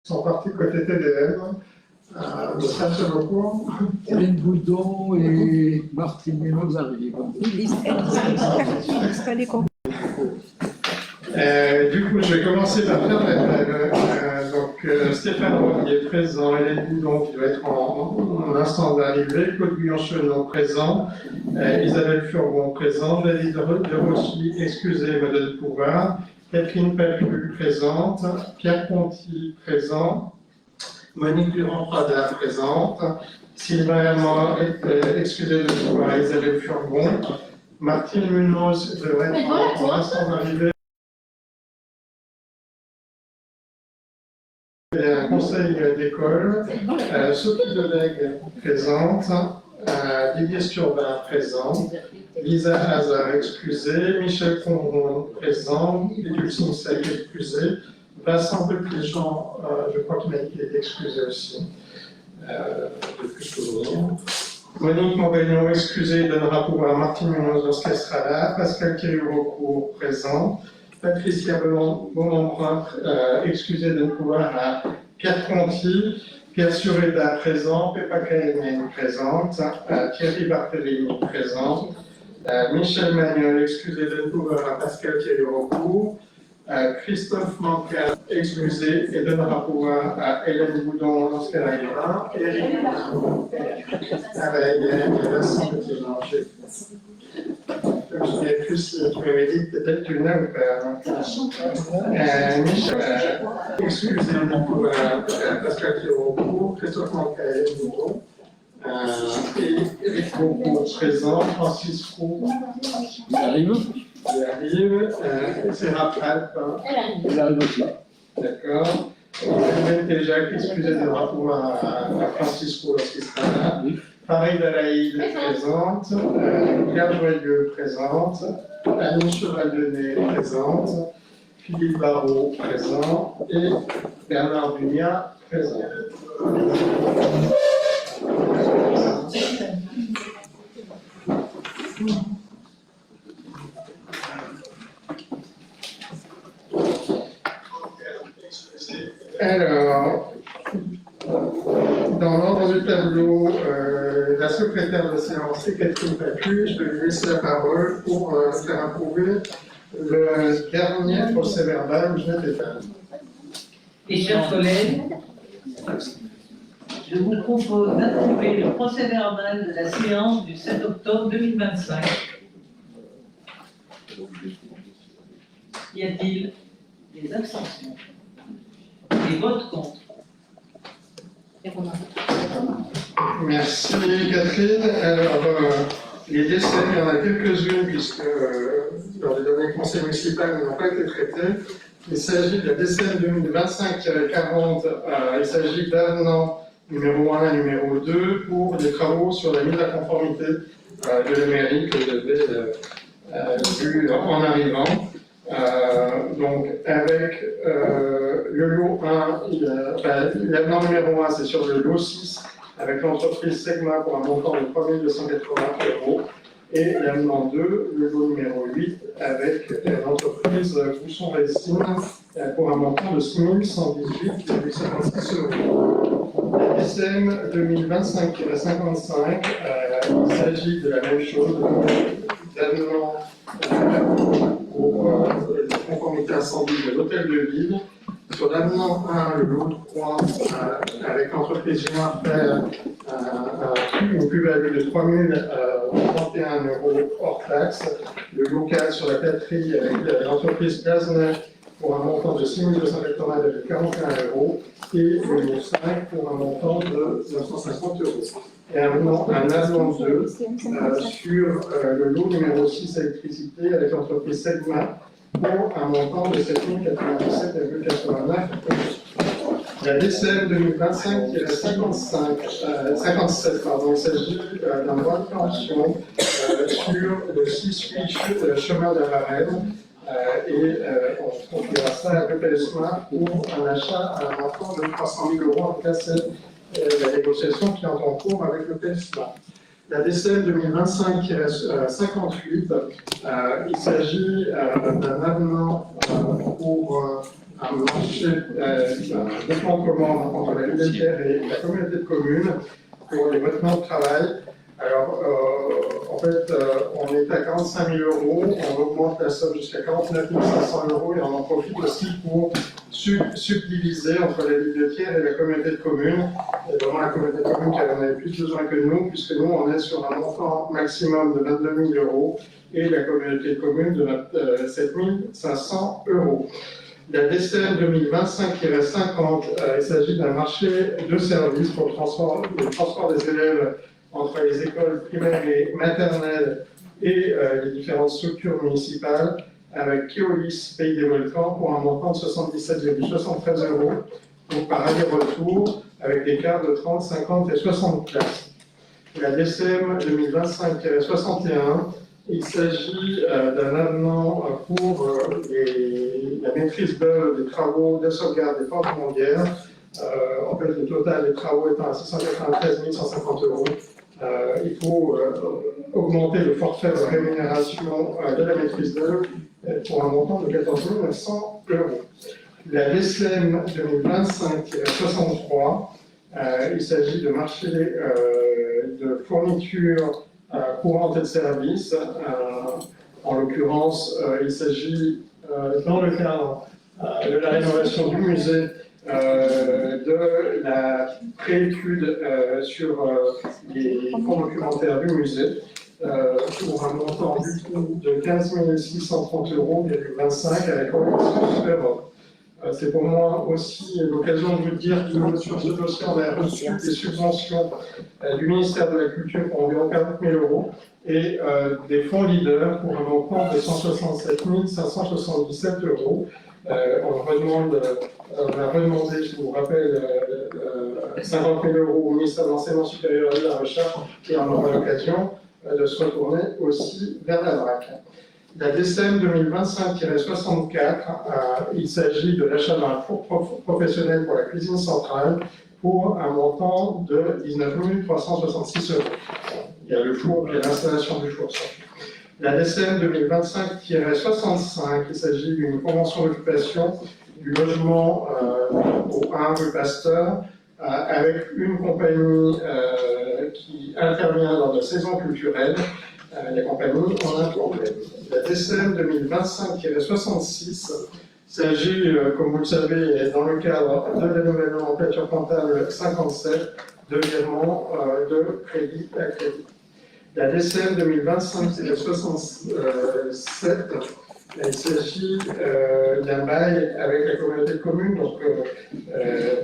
sont partis côté TDM. Le cherche beaucoup. Hélène Boudon et Martine Ménos arrivent. Du coup, je vais commencer par faire l'appel. Stéphane Roy qui est présent, Hélène Boudon qui doit être en instant d'arrivée, Claude Guyon-Chenot présent, Isabelle Furgon présente, David de Rossi, excusez, me donne pouvoir, Catherine Papu présente, Pierre Ponty présent, Monique Durand-Prada présente, Sylvain Hermann, excusez de pouvoir, Isabelle Furgon, Martine Munoz devrait être en instant d'arrivée. Un conseil d'école, Sophie Deleg présente, Didier Sturbin présent, Lisa Hazard excusée, Michel Condron présent, Dulcine Sec excusée, Vincent Pepigeon, je crois qu'il m'a dit qu'il est excusé aussi, depuis souvenir. Monique Moreno excusée, donnera pouvoir à Martine Munoz lorsqu'elle sera là, Pascal Thierry-Recourt présent, Patricia Beaumont-Brun, excusez de ne pouvoir à Pierre Conti, Pierre Sureda présent, Peppa Kainen présente, Thierry Barthélémy présent, Michel Manuel, excusez de ne pouvoir à Pascal Thierry-Recourt, Christophe Mancal, excusé et donnera pouvoir à Hélène Boudon lorsqu'elle arrivera, Eric Vincent Petit-Manger. Je ne sais plus si tu m'avais dit peut-être tu venais ou pas. Michel, excusez beaucoup Pascal Thierry-Recourt, Christophe Mancal et Boudon, et Eric Beaucourt présent, Francis Roux. Il arrive. Il arrive, c'est Raphaël. Il arrive aussi. D'accord. Déjà, excusez de rapport à Francis Roux lorsqu'il sera là. Farid Alaïd présente, Claire Joyeux présente, Annie Cheval-Denay présente, Philippe Barrault présent et Bernard Dunia présent. Alors, dans l'ordre du tableau, la secrétaire de séance est Catherine Papu. Je vais lui laisser la parole pour faire approuver le dernier procès verbal où je n'étais pas. Et chers collègues, je vous propose d'approuver le procès verbal de la séance du 7 octobre 2025. Y a-t-il des abstentions? Des votes contre? Merci Catherine. Alors, les décès, il y en a quelques-unes puisque dans les données conseil municipal n'ont pas été traitées. Il s'agit de la décenne 2025-40, il s'agit d'avenant numéro 1 et numéro 2 pour des travaux sur la mise à conformité de la mairie que vous avez vu en arrivant. Donc, avec le lot 1, l'avenant numéro 1, c'est sur le lot 6, avec l'entreprise Segma pour un montant de 3 280 €, et l'avenant 2, le lot numéro 8, avec l'entreprise Bousson Racine pour un montant de 6 118,56 €. La DCM 2025-55, il s'agit de la même chose, d'avenant pour la conformité incendie de l'hôtel de ville. Sur l'avenant 1, le lot 3, avec l'entreprise Géant Frère, une plus-value de 3 031 € hors taxe. Le local sur la plâtrerie avec l'entreprise Plasner pour un montant de 6 280,41 €. Et le lot 5 pour un montant de 950 €. Et un avenant 2 sur le lot numéro 6 électricité avec l'entreprise Segma pour un montant de 7 097,89 €. La DCM 2025-57, il s'agit d'un droit de préemption sur le 6 chemin de la Varenne. Et on confiera ça à l'EPSMA pour un achat à un montant de 300 000 € en place la négociation qui est en cours avec le PSMA. La DCM 2025-58, il s'agit d'un avenant pour un marché un groupement de commandes entre la Lunetière et la communauté de communes pour les vêtements de travail. Alors, en fait, on est à 45 000 €, on augmente la somme jusqu'à 49 500 € et on en profite aussi pour subdiviser entre la Lunetière et la communauté de communes. Et vraiment la communauté de communes qui en avait plus besoin que nous, puisque nous, on est sur un montant maximum de 22 000 € et la communauté de communes de 7 500 €. La DCM 2025-50, il s'agit d'un marché de services pour le transport des élèves entre les écoles primaires et maternelles et les différentes structures municipales, avec Keolis Pays des Volcans pour un montant de 77,73 €, donc par aller-retour, avec des quarts de 30, 50 et 60 places. La DCM 2025-61, il s'agit d'un avenant pour la maîtrise d'œuvre des travaux de sauvegarde des forces mondiales. En fait, le total des travaux étant à 693 150 €. Il faut augmenter le forfait de rémunération de la maîtrise d'œuvre pour un montant de 14 900 €. La DCM 2025-63, il s'agit de marché de fourniture courante et de services. En l'occurrence, il s'agit, dans le cadre de la rénovation du musée, de la préétude sur les fonds documentaires du musée, pour un montant du tout de 15 630 €,25 avec orientation supérieure. C'est pour moi aussi l'occasion de vous dire que sur ce dossier, on a reçu des subventions du ministère de la Culture pour environ 40 000 € et des fonds leaders pour un montant de 167 577 €. On a redemandé, je vous rappelle, 50 000 € au ministère de l'Enseignement supérieur et de la Recherche, et on aura l'occasion de se retourner aussi vers la DRAC. La DCM 2025-64, il s'agit de l'achat d'un four professionnel pour la cuisine centrale pour un montant de 19 366 €. Il y a le four et l'installation du four. La DCM 2025-65, il s'agit d'une convention d'occupation du logement au 1 rue Pasteur avec une compagnie qui intervient dans la saison culturelle. La compagnie en a un problème. La DCM 2025-66 s'agit, comme vous le savez, dans le cadre de la nouvelle nomenclature comptable 57, de virement de crédit à crédit. La DCM 2025-67, il s'agit d'un bail avec la communauté de communes, donc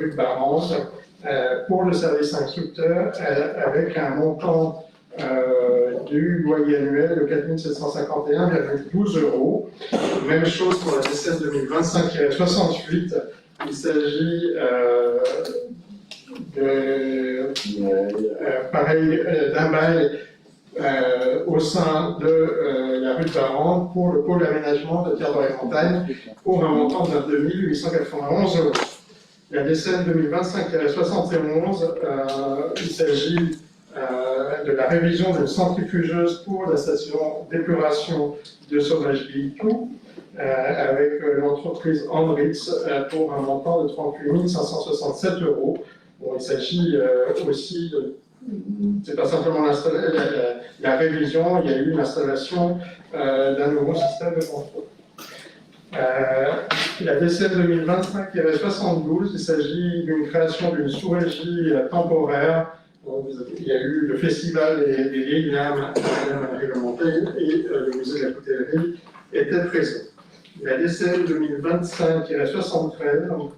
rue de Barrande, pour le service instructeur, avec un montant du loyer annuel de 4 751,12 €. Même chose pour la DCM 2025-68, il s'agit pareil d'un bail au sein de la rue de Barrande pour le pôle d'aménagement de Terre-de-la-Montagne pour un montant de 22 891 €. La DCM 2025-71, il s'agit de la révision d'une centrifugeuse pour la station d'épuration de sauvage Guiltou avec l'entreprise Andritz pour un montant de 38 567 €. Bon, il s'agit aussi de. C'est pas simplement la révision, il y a eu l'installation d'un nouveau système de contrôle. La DCM 2025-72, il s'agit d'une création d'une sous-régie temporaire. Donc, il y a eu le festival des vieilles lames réglementées et le musée de la coutellerie était présent. La DCM 2025-73,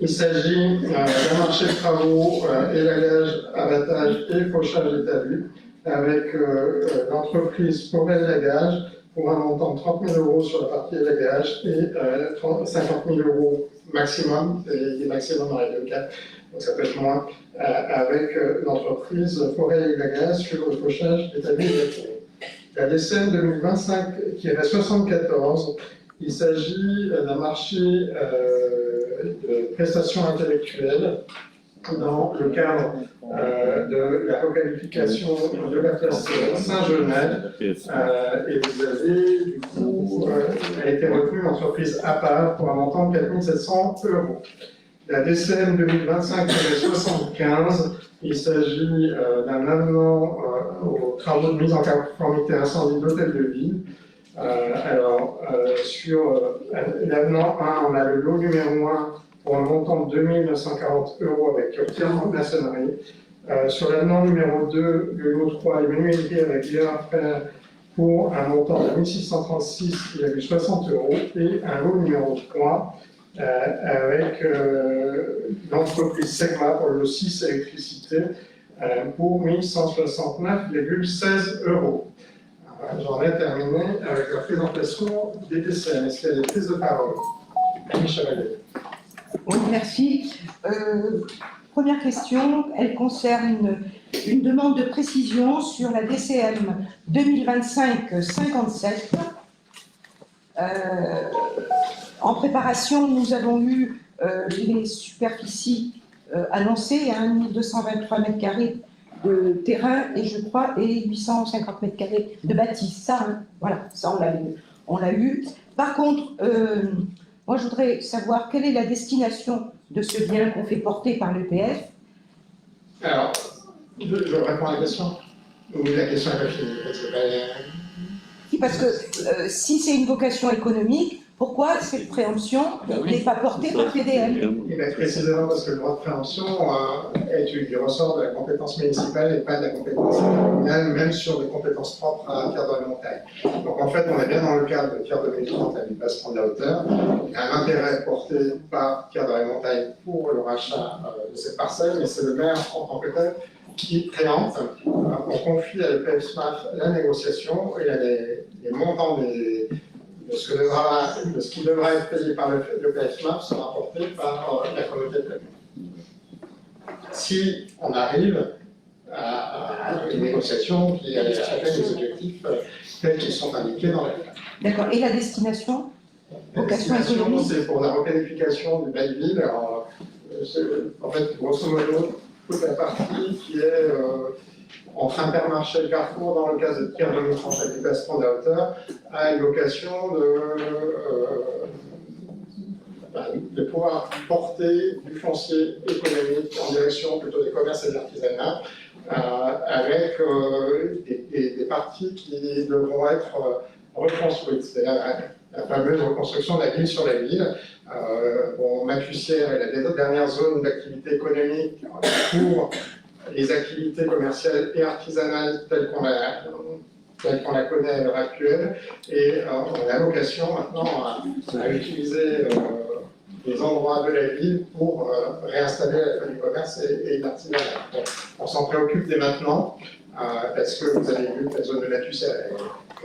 il s'agit d'un marché de travaux, élagage, abattage et fauchage établi avec l'entreprise Forêt Élagage pour un montant de 30 000 € sur la partie élagage et 50 000 € maximum, et des maximums dans les deux cas, donc ça peut être moins, avec l'entreprise Forêt Élagage sur le fauchage établi. La DCM 2025-74, il s'agit d'un marché de prestations intellectuelles dans le cadre de la requalification de la place Saint-Genès. Et vous avez, du coup, a été retenue l'entreprise à part pour un montant de 4 700 €. La DCM 2025-75, il s'agit d'un avenant aux travaux de mise en conformité incendie d'hôtel de ville. Sur l'avenant 1, on a le lot numéro 1 pour un montant de 2 940 € avec tirement de maçonnerie. Sur l'avenant numéro 2, le lot 3, Emmanuel avec Gérard Frère pour un montant de 1 636,60 € et un lot numéro 3 avec l'entreprise Segma pour le lot 6 électricité pour 1 169,16 €. J'en ai terminé avec la présentation des DCM. Est-ce qu'il y a des prises de parole? Michel. Oui, merci. Première question, elle concerne une demande de précision sur la DCM 2025-57. En préparation, nous avons eu les superficies annoncées à 1 223 m² de terrain et je crois et 850 m² de bâtisse. Ça, hein, voilà, ça on l'a eu. Par contre, moi je voudrais savoir quelle est la destination de ce bien qu'on fait porter par l'EPF. Alors, je réponds à la question. Oui, la question est pas finie. Parce que si c'est une vocation économique, pourquoi cette préemption n'est pas portée par PDM? Et bien, précisément parce que le droit de préemption est du ressort de la compétence municipale et pas de la compétence communale, même sur les compétences propres à Pierre de la Montagne. Donc en fait, on est bien dans le cadre de Pierre de 2030 à l'Impasse prendre la hauteur. Il y a un intérêt porté par Pierre de la Montagne pour le rachat de cette parcelle, mais c'est le maire en tant que tel qui préempte. On confie à l'EPF SMAF la négociation et les montants de ce qui devra être payé par le PSMAP sera porté par la communauté de communes. Si on arrive à une négociation qui atteigne les objectifs tels qu'ils sont indiqués dans la loi. D'accord. Et la destination? Vocation destination, économique? c'est pour la requalification du Belleville. En fait, grosso modo, toute la partie qui est entre Intermarché et Carrefour, dans le cas de Pierre de Montranche avec les prendre la hauteur, a une vocation de pouvoir porter du foncier économique en direction plutôt des commerces et de l'artisanat, avec des parties qui devront être reconstruites. C'est-à-dire la fameuse reconstruction de la ville sur la ville. Macussière est la dernière zone d'activité économique pour les activités commerciales et artisanales telles qu'on la connaît à l'heure actuelle, et on a vocation maintenant à utiliser les endroits de la ville pour réinstaller du commerce et de l'artisanat. On s'en préoccupe dès maintenant, parce que vous avez vu que la zone de Macussière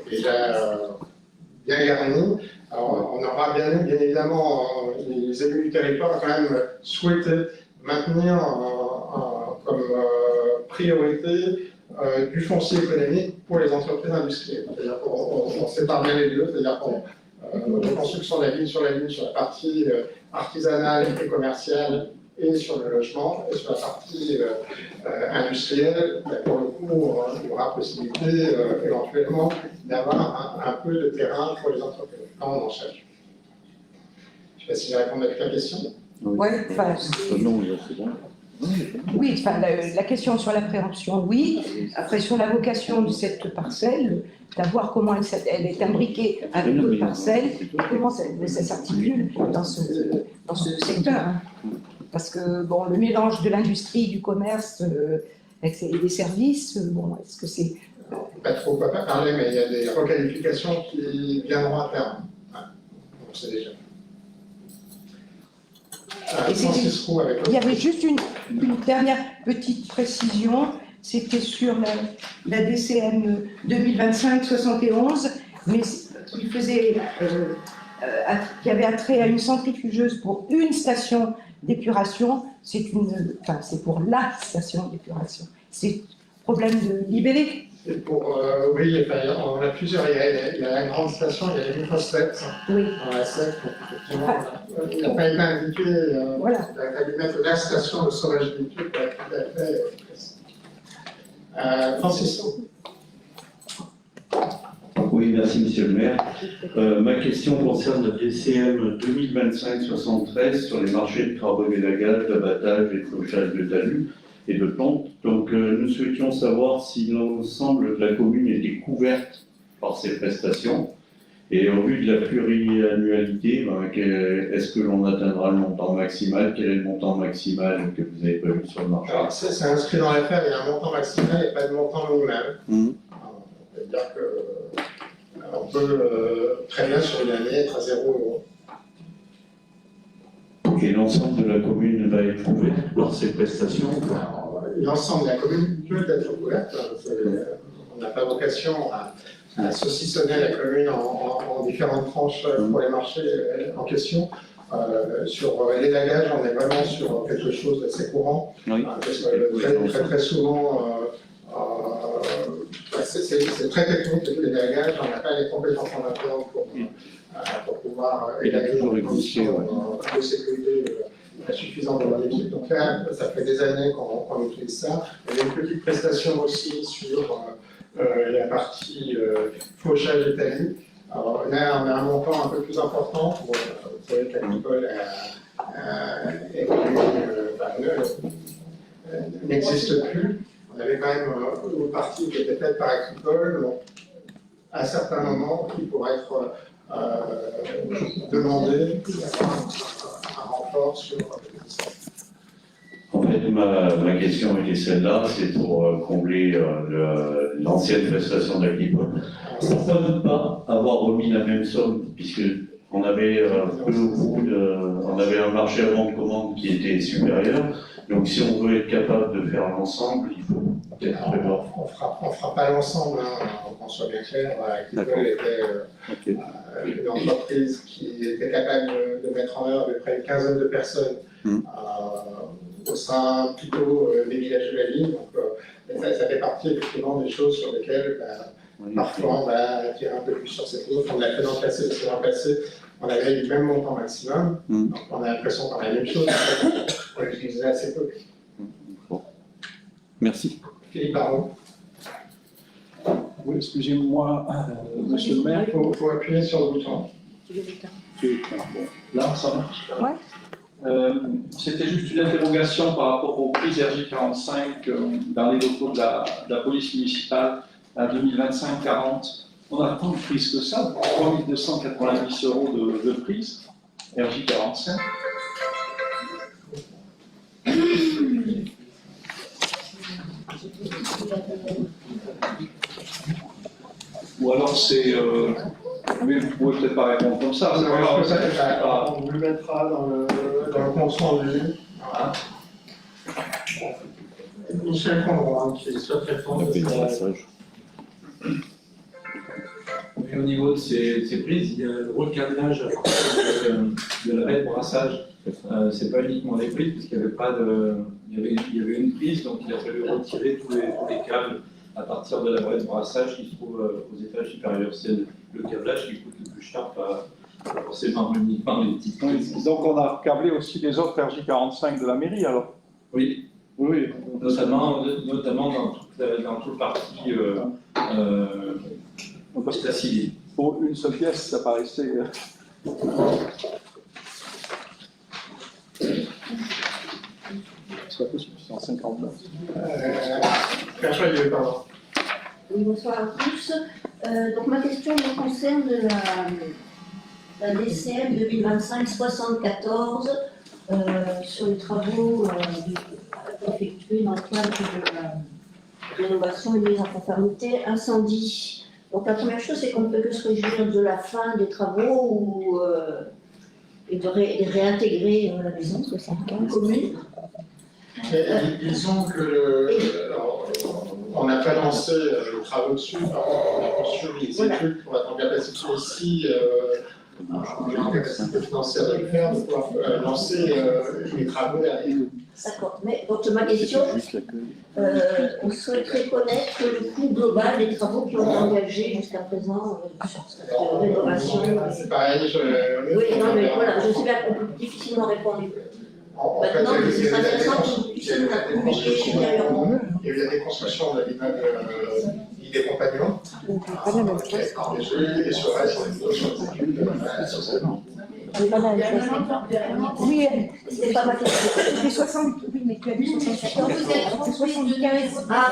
est déjà bien garnie. Alors, on aura bien évidemment, les élus du territoire ont quand même souhaité maintenir comme priorité du foncier économique pour les entreprises industrielles. C'est-à-dire qu'on sépare bien les deux, c'est-à-dire qu'on reconstruction de la ville sur la partie artisanale et commerciale et sur le logement, et sur la partie industrielle, pour le coup, il y aura possibilité éventuellement d'avoir un peu de terrain pour les entreprises quand on en cherche. Je ne sais pas si j'ai répondu à ta question. Oui, enfin, oui, enfin, la question sur la préemption, oui. Après, sur la vocation de cette parcelle, d'avoir comment elle est imbriquée avec d'autres parcelles, et comment ça s'articule dans ce secteur. Hein. Parce que, bon, le mélange de l'industrie, du commerce et des services, bon, est-ce que c'est... Pas trop quoi pas parler, mais il y a des requalifications qui viendront à terme. Ouais, on sait déjà. Il y avait juste une dernière petite précision, c'était sur la DCM 2025-71, mais qui avait attrait à une centrifugeuse pour une station d'épuration, c'est pour la station d'épuration. C'est problème de libellé, Et pour, oui, enfin, on a plusieurs, il y a la grande station, il y a les microslettes Oui. dans la SEC, donc effectivement, il n'a pas été indiqué, Voilà. il a fallu mettre la station de storage liquide pour être tout à fait précis. Francis. Oui, merci Monsieur le maire. Ma question concerne le DCM 2025-73 sur les marchés de travaux d'élagage, d'abattage et de fauchage de talus et de plantes. Donc nous souhaitions savoir s'il nous semble que la commune était couverte par ces prestations. Et au vu de la pluriannualité, est-ce que l'on atteindra le montant maximal? Quel est le montant maximal que vous avez prévu sur le marché? Alors, c'est inscrit dans l'affaire, il y a un montant maximal et pas de montant nominal. C'est-à-dire qu'on peut très bien sur une année être à 0 €. Et l'ensemble de la commune va être couvert par ces prestations? Alors, l'ensemble de la commune peut être couverte. On n'a pas vocation à saucissonner la commune en différentes tranches pour les marchés en question. Sur l'élagage, on est vraiment sur quelque chose d'assez courant. Oui. Parce que très souvent, c'est très technique l'élagage, on n'a pas les compétences en interne pour pouvoir élaguer dans les conditions de sécurité suffisantes dans l'équipe. Donc là, ça fait des années qu'on utilise ça. Il y a une petite prestation aussi sur la partie fauchage et talis. Alors là, on a un montant un peu plus important. Vous savez qu'Agricole n'existe plus. On avait quand même une partie qui était faite par Agricole, donc à certains moments, qui pourrait être demandé un renfort sur. En fait, ma question était celle-là, c'est pour combler l'ancienne prestation d'Agricole. Pourquoi ne pas avoir remis la même somme, puisque on avait on avait un marché avant de commande qui était supérieur. Donc, si on veut être capable de faire l'ensemble, il faut peut-être prévoir. On fera pas l'ensemble, qu'on soit bien clair. Agricole était une entreprise qui était capable de mettre en œuvre à peu près une quinzaine de personnes au sein plutôt des villages de la ville. Donc, ça fait partie effectivement des choses sur lesquelles parfois on va tirer un peu plus sur cette ligne. On l'a fait dans le passé, parce que dans le passé, on avait le même montant maximum. Donc on a l'impression qu'on a la même chose, on l'utilisait assez peu. Bon. Merci. Philippe Baron. Oui, excusez-moi, monsieur le maire. Il faut appuyer sur le bouton. Là, ça marche. Ouais. C'était juste une interrogation par rapport aux prises RJ45 dans les locaux de la police municipale à 2025-40. On a tant de prises que ça, 3 290 € de prise, RJ45. Ou alors c'est... mais vous pouvez peut-être pas répondre comme ça. Non, je peux pas, on vous le mettra dans le compte rendu. Voilà. Michel Condroit, qui souhaite répondre. Et au niveau de ces prises, il y a le recadrage de l'arrêt de brassage. C'est pas uniquement les prises, parce qu'il n'y avait pas de. Il y avait une prise, donc il a fallu retirer tous les câbles à partir de l'arrêt de brassage qui se trouve aux étages supérieurs. C'est le câblage qui coûte le plus cher, pas forcément uniquement les petits prises. Donc on a câblé aussi les autres RJ45 de la mairie alors. Oui. Oui. Notamment dans toute partie état civil. Pour une seule pièce, ça paraissait. C'est pas possible, c'est en 59. Pierre pardon. Oui, bonsoir à tous. Donc ma question me concerne la DCM 2025-74 sur les travaux effectués dans le cadre de rénovation et mise en conformité incendie. Donc la première chose, c'est qu'on ne peut que se réjouir de la fin des travaux et de réintégrer la maison, parce que c'est une commune. Disons que on n'a pas lancé les travaux dessus, on a construit les études pour être bien passé ici la capacité financière de le faire, de pouvoir lancer les travaux derrière. D'accord, mais donc ma question, on souhaiterait connaître le coût global des travaux qui ont été engagés jusqu'à présent sur cette rénovation. C'est pareil, Oui, non, mais voilà, je sais bien qu'on peut difficilement répondre. En fait, Maintenant, il ce y serait a des intéressant constructions- que vous puissiez nous la communiquer ultérieurement. il y a des constructions de l'immeuble des compagnons, et sur le reste, on est plutôt sur les études sociales. Oui, C'est pas ma question. c'était 60, oui, mais tu as dit 74, c'est 75. Ah,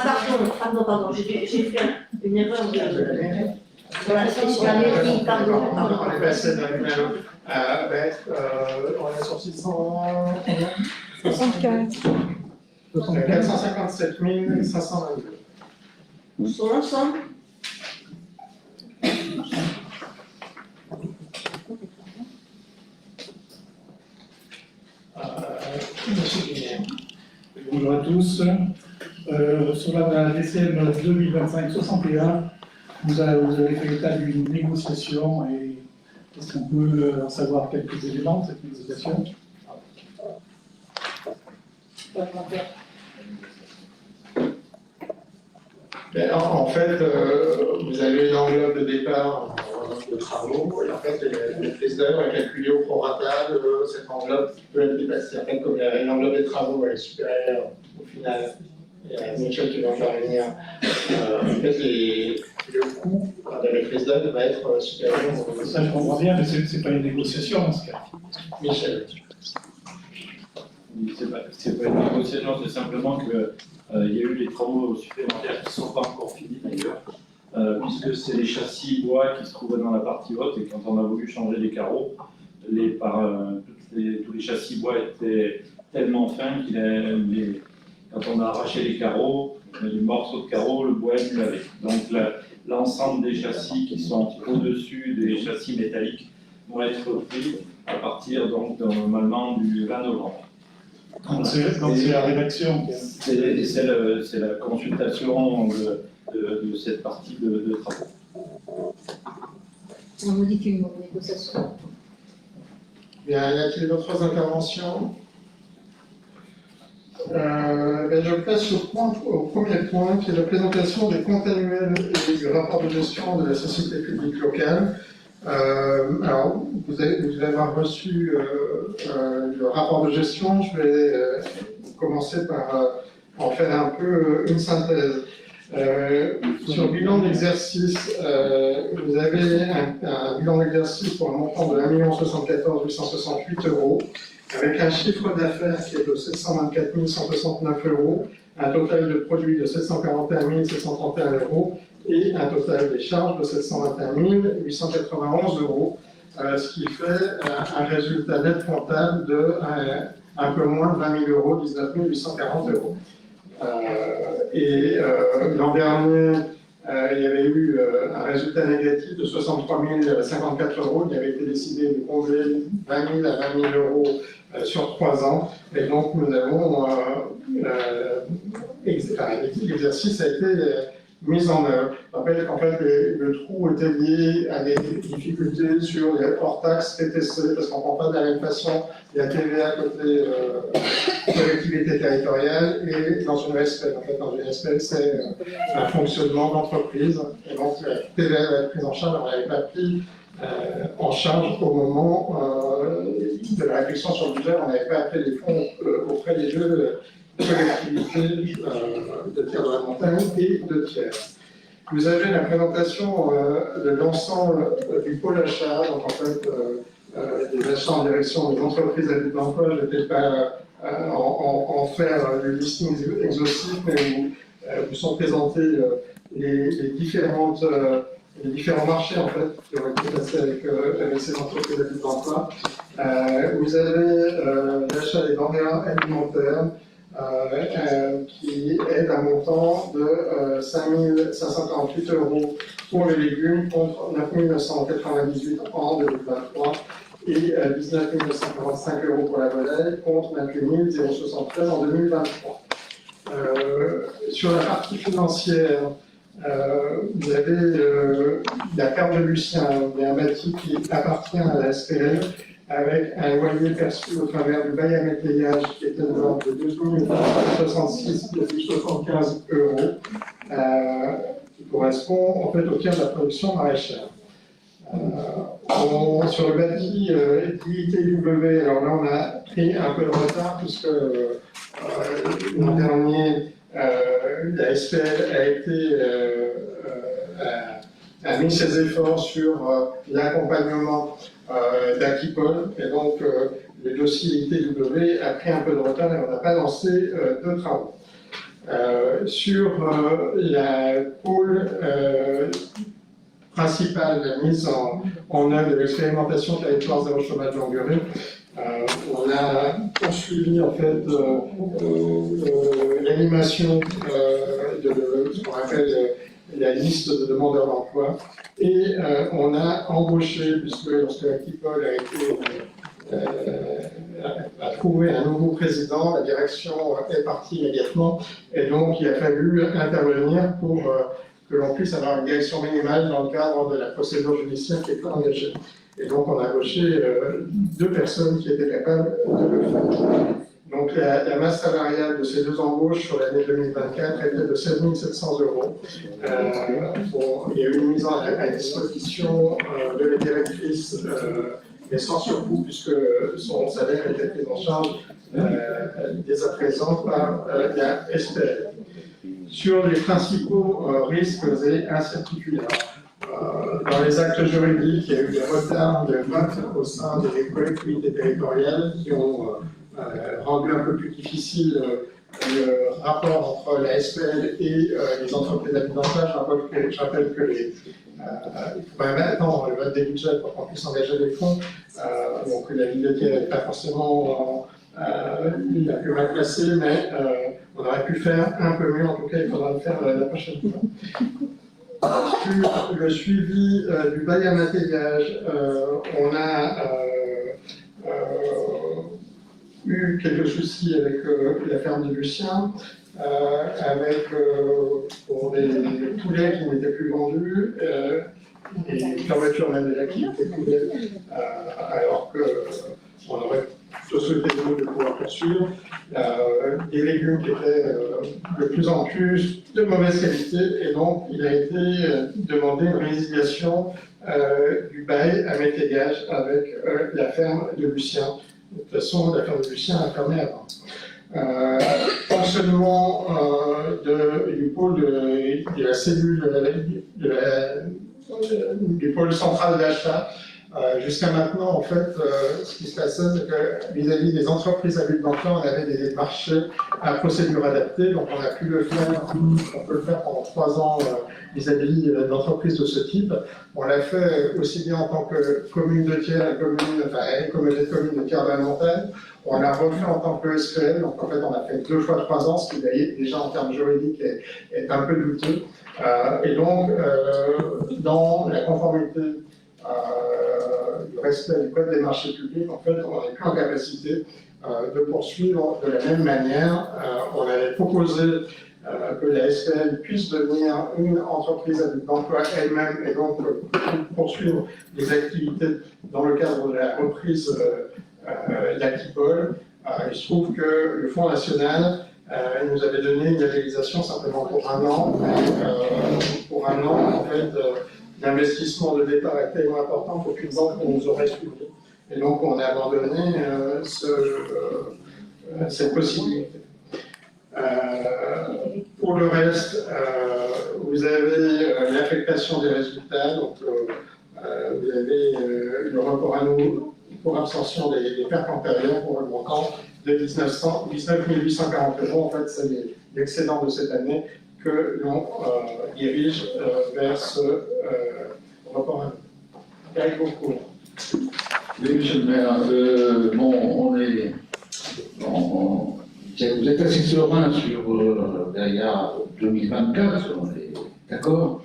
pardon, j'ai fait une erreur de. Voilà, c'est sur la mairie, pardon. On est passé d'un numéro on est sur 75. 457 522. Sur l'ensemble. Monsieur Guillet. Bonjour à tous. Sur la DCM 2025-61, vous avez fait état d'une négociation et est-ce qu'on peut en savoir quelques éléments de cette négociation? En fait, vous avez une enveloppe de départ de travaux, et en fait, le président a calculé au prorata cette enveloppe qui peut être dépassée. En fait, comme l'enveloppe des travaux est supérieure au final, et Michel qui va intervenir, en fait, le coût de la président va être supérieur au Ça, je comprends bien, mais ce n'est pas une négociation dans ce cas. Michel. C'est pas une négociation, c'est simplement que il y a eu des travaux supplémentaires qui ne sont pas encore finis d'ailleurs, puisque c'est les châssis bois qui se trouvaient dans la partie haute et quand on a voulu changer les carreaux, tous les châssis bois étaient tellement fins quand on a arraché les carreaux, les morceaux de carreaux, le bois est lavé. Donc l'ensemble des châssis qui sont au-dessus des châssis métalliques vont être pris à partir donc normalement du 20 novembre. Donc c'est la rédaction. C'est la consultation de cette partie de travaux. On nous dit qu'une négociation. Bien, y a-t-il d'autres interventions? Je passe au premier point, qui est la présentation des comptes annuels et du rapport de gestion de la société publique locale. Alors, vous allez avoir reçu le rapport de gestion. Je vais commencer par en faire un peu une synthèse. Sur le bilan d'exercice, vous avez un bilan d'exercice pour un montant de 1 074 868 €, avec un chiffre d'affaires qui est de 724 169 €, un total de produits de 741 731 € et un total des charges de 721 891 €, ce qui fait un résultat net comptable de un peu moins de 20 000 €, 19 840 €. L'an dernier, il y avait eu un résultat négatif de 63 054 €. Il avait été décidé de combler 20 000 à 20 000 € sur 3 ans. Et donc, nous avons l'exercice a été mis en œuvre. En fait, le trou était lié à des difficultés sur les hors-taxes PTC, parce qu'on ne prend pas de la même façon la TVA côté collectivité territoriale et dans une SPL. En fait, dans une SPL, c'est un fonctionnement d'entreprise. Et donc, la TVA va être prise en charge, on n'avait pas pris en charge au moment de la réflexion sur le budget, on n'avait pas appelé les fonds auprès des deux collectivités de tiers de la montagne et de tiers. Vous avez la présentation de l'ensemble du pôle achat, donc en fait des achats en direction des entreprises à but d'emploi. Je ne vais pas en faire le listing exhaustif, mais vous sont présentés les différents marchés en fait qui ont été passés avec ces entreprises à but d'emploi. Vous avez l'achat des denrées alimentaires qui est d'un montant de 5 548 € pour les légumes contre 9 998 € en 2023 et 19 945 € pour la volaille contre 28 073 € en 2023. Sur la partie financière, Vous avez la ferme de Lucien, il y a un bâti qui appartient à la SPL, avec un loyer perçu au travers du bail à métayage qui était de l'ordre de 266,75 €, qui correspond en fait au tiers de la production maraîchère. Sur le bâti ITW, alors là on a pris un peu de retard puisque l'an dernier la SPL a mis ses efforts sur l'accompagnement d'Aquipol et donc le dossier ITW a pris un peu de retard et on n'a pas lancé de travaux. Sur la pôle principale, la mise en œuvre de l'expérimentation territoire zéro chômage de longue durée, on a poursuivi en fait l'animation de ce qu'on appelle la liste de demandeurs d'emploi et on a embauché, puisque lorsque Aquipol a trouvé un nouveau président, la direction est partie immédiatement et donc il a fallu intervenir pour que l'on puisse avoir une direction minimale dans le cadre de la procédure judiciaire qui est engagée. Et donc on a embauché 2 personnes qui étaient capables de le faire. Donc la masse salariale de ces 2 embauches sur l'année 2024 était de 16 700 €. Il y a eu une mise à disposition de la directrice, mais sans surcoût, puisque son salaire était pris en charge dès à présent par la SPL. Sur les principaux risques et incertitudes. Dans les actes juridiques, il y a eu des retards de vote au sein des collectivités territoriales qui ont rendu un peu plus difficile le rapport entre la SPL et les entreprises d'abus d'emploi. Je rappelle que il faut même attendre le vote des budgets pour qu'on puisse engager les fonds. Donc la bibliothèque n'est pas forcément la plus mal placée, mais on aurait pu faire un peu mieux. En tout cas, il faudra le faire la prochaine fois. Sur le suivi du bail à métayage, on a eu quelques soucis avec la ferme de Lucien, avec pour des poulets qui n'étaient plus vendus, et une fermeture même de l'activité poulet, alors qu'on aurait plutôt souhaité de pouvoir poursuivre. Des légumes qui étaient de plus en plus de mauvaise qualité, et donc il a été demandé une résiliation du bail à métayage avec la ferme de Lucien. De toute façon, la ferme de Lucien a fermé avant. Fonctionnement du pôle de la cellule du pôle central d'achat. Jusqu'à maintenant, en fait, ce qui se passait, c'est que vis-à-vis des entreprises à but d'emploi, on avait des marchés à procédure adaptée, donc on a pu le faire, on peut le faire pendant 3 ans vis-à-vis d'entreprises de ce type. On l'a fait aussi bien en tant que commune de tiers, communauté de communes de tiers de la montagne. On l'a refait en tant que SPL, donc en fait on a fait 2 fois 3 ans, ce qui déjà en termes juridiques est un peu douteux. Et donc, dans la conformité du respect du code des marchés publics, en fait, on n'est plus en capacité de poursuivre de la même manière. On avait proposé que la SPL puisse devenir une entreprise à but d'emploi elle-même et donc poursuivre les activités dans le cadre de la reprise d'Aquipol. Il se trouve que le Fonds national nous avait donné une labellisation simplement pour 1 an. Pour 1 an, en fait, l'investissement de départ est tellement important qu'aucune banque ne nous aurait suivi. Et donc, on a abandonné cette possibilité. Pour le reste, vous avez l'affectation des résultats, donc vous avez le report à nous pour absorption des pertes antérieures pour le montant de 19 840 €. En fait, c'est l'excédent de cette année que l'on dirige vers ce report à nous. Avec beaucoup. Oui, monsieur le maire, vous êtes assez serein sur derrière 2024, on est d'accord,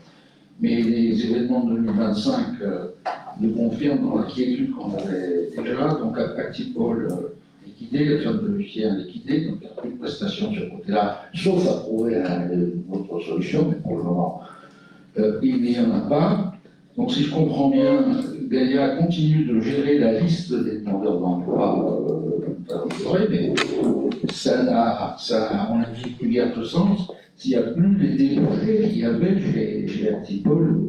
mais les événements de 2025 nous confirment l'inquiétude qu'on avait déjà, donc Aquipol liquidé, la ferme de Lucien liquidée, donc il n'y a plus de prestations sur ce côté-là, sauf à trouver une autre solution, mais pour le moment, il n'y en a pas. Donc si je comprends bien, Gaïa continue de gérer la liste des demandeurs d'emploi, mais ça, à mon avis, plus guère de sens s'il n'y a plus les débouchés qu'il y avait chez Artipol,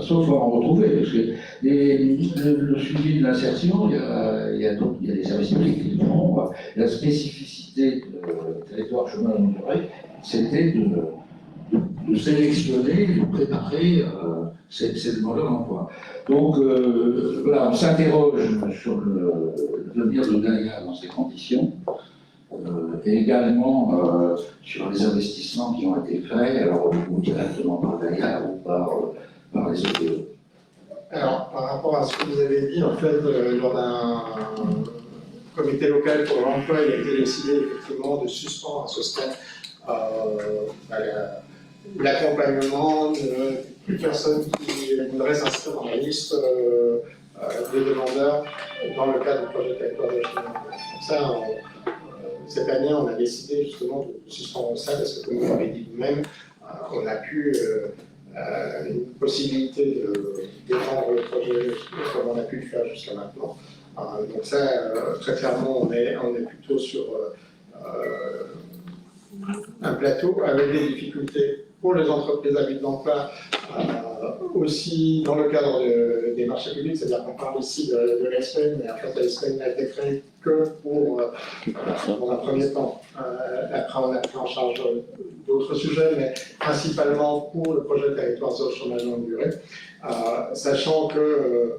sauf à en retrouver, parce que le suivi de l'insertion, il y a des services publics qui le font. La spécificité du territoire chemin de longue durée, c'était de sélectionner, de préparer ces demandeurs d'emploi. Donc voilà, on s'interroge sur le devenir de Gaïa dans ces conditions, et également sur les investissements qui ont été faits, alors ou directement par Gaïa ou par les OPE. Alors, par rapport à ce que vous avez dit, en fait, lors d'un comité local pour l'emploi, il a été décidé effectivement de suspendre à ce stade l'accompagnement de plus personne qui voudrait s'inscrire dans la liste des demandeurs dans le cadre du projet territoire de chemin. Donc ça, cette année, on a décidé justement de suspendre ça parce que, comme vous l'avez dit vous-même, on a pu une possibilité de défendre le projet comme on a pu le faire jusqu'à maintenant. Donc ça, très clairement, on est plutôt sur un plateau avec des difficultés pour les entreprises à but d'emploi, aussi dans le cadre des marchés publics, c'est-à-dire qu'on parle ici de l'ESPEN, mais en fait l'ESPEN n'a été créée que pour, dans un premier temps. Après, on a pris en charge d'autres sujets, mais principalement pour le projet territoire zéro chômage longue durée, sachant que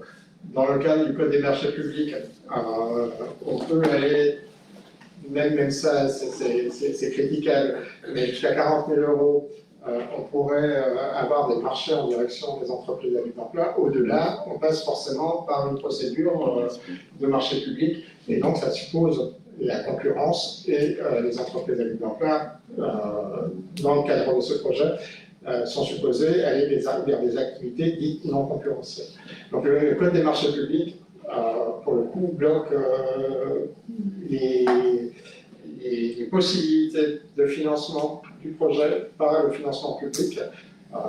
dans le cadre du code des marchés publics, on peut aller, même ça, c'est critiquable, mais jusqu'à 40 000 €, on pourrait avoir des marchés en direction des entreprises à but d'emploi. Au-delà, on passe forcément par une procédure de marché public, et donc ça suppose la concurrence et les entreprises à but d'emploi, dans le cadre de ce projet, sont supposées aller vers des activités dites non concurrentielles. Donc le code des marchés publics, pour le coup, bloque les possibilités de financement du projet par le financement public,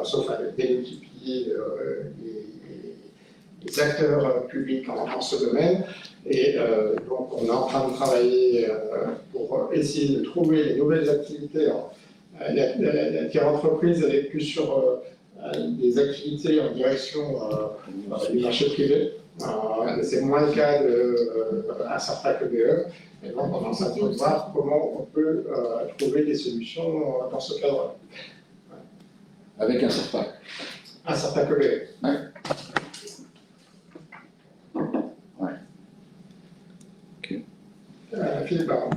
sauf à démultiplier les acteurs publics dans ce domaine. Et donc on est en train de travailler pour essayer de trouver les nouvelles activités. La tiers entreprise elle est plus sur des activités en direction du marché privé. C'est moins le cas d'un certain BE. Et donc, on est en train de voir comment on peut trouver des solutions dans ce cadre. Avec un certain. Un certain BE. Ouais. Ouais. Ok. Philippe Baron.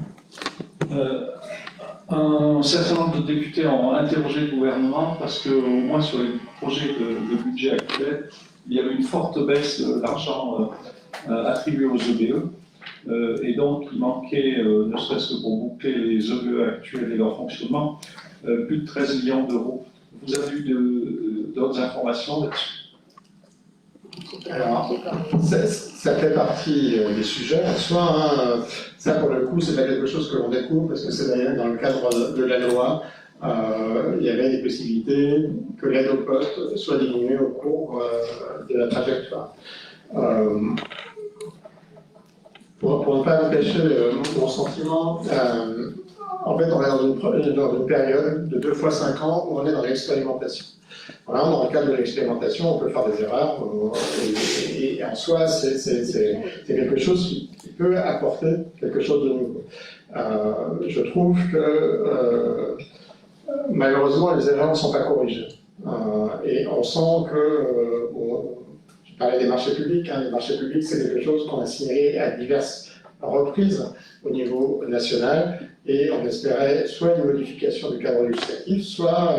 Un certain nombre de députés ont interrogé le gouvernement parce qu'au moins sur les projets de budget actuels, il y avait une forte baisse de l'argent attribué aux EBE. Et donc, il manquait, ne serait-ce que pour boucler les EBE actuels et leur fonctionnement, plus de 13 millions d'euros. Vous avez eu d'autres informations là-dessus? Alors, ça fait partie des sujets en soi. Hein. Ça, pour le coup, c'est pas quelque chose que l'on découvre parce que c'est d'ailleurs dans le cadre de la loi. Il y avait des possibilités que l'aide au poste soit diminuée au cours de la trajectoire. Pour ne pas empêcher mon sentiment, en fait, on est dans une période de 2 fois 5 ans où on est dans l'expérimentation. Voilà, dans le cadre de l'expérimentation, on peut faire des erreurs, et en soi, c'est quelque chose qui peut apporter quelque chose de nouveau. Je trouve que malheureusement, les erreurs ne sont pas corrigées. Et on sent que, je parlais des marchés publics, hein, les marchés publics, c'est quelque chose qu'on a signalé à diverses reprises au niveau national, et on espérait soit une modification du cadre législatif, soit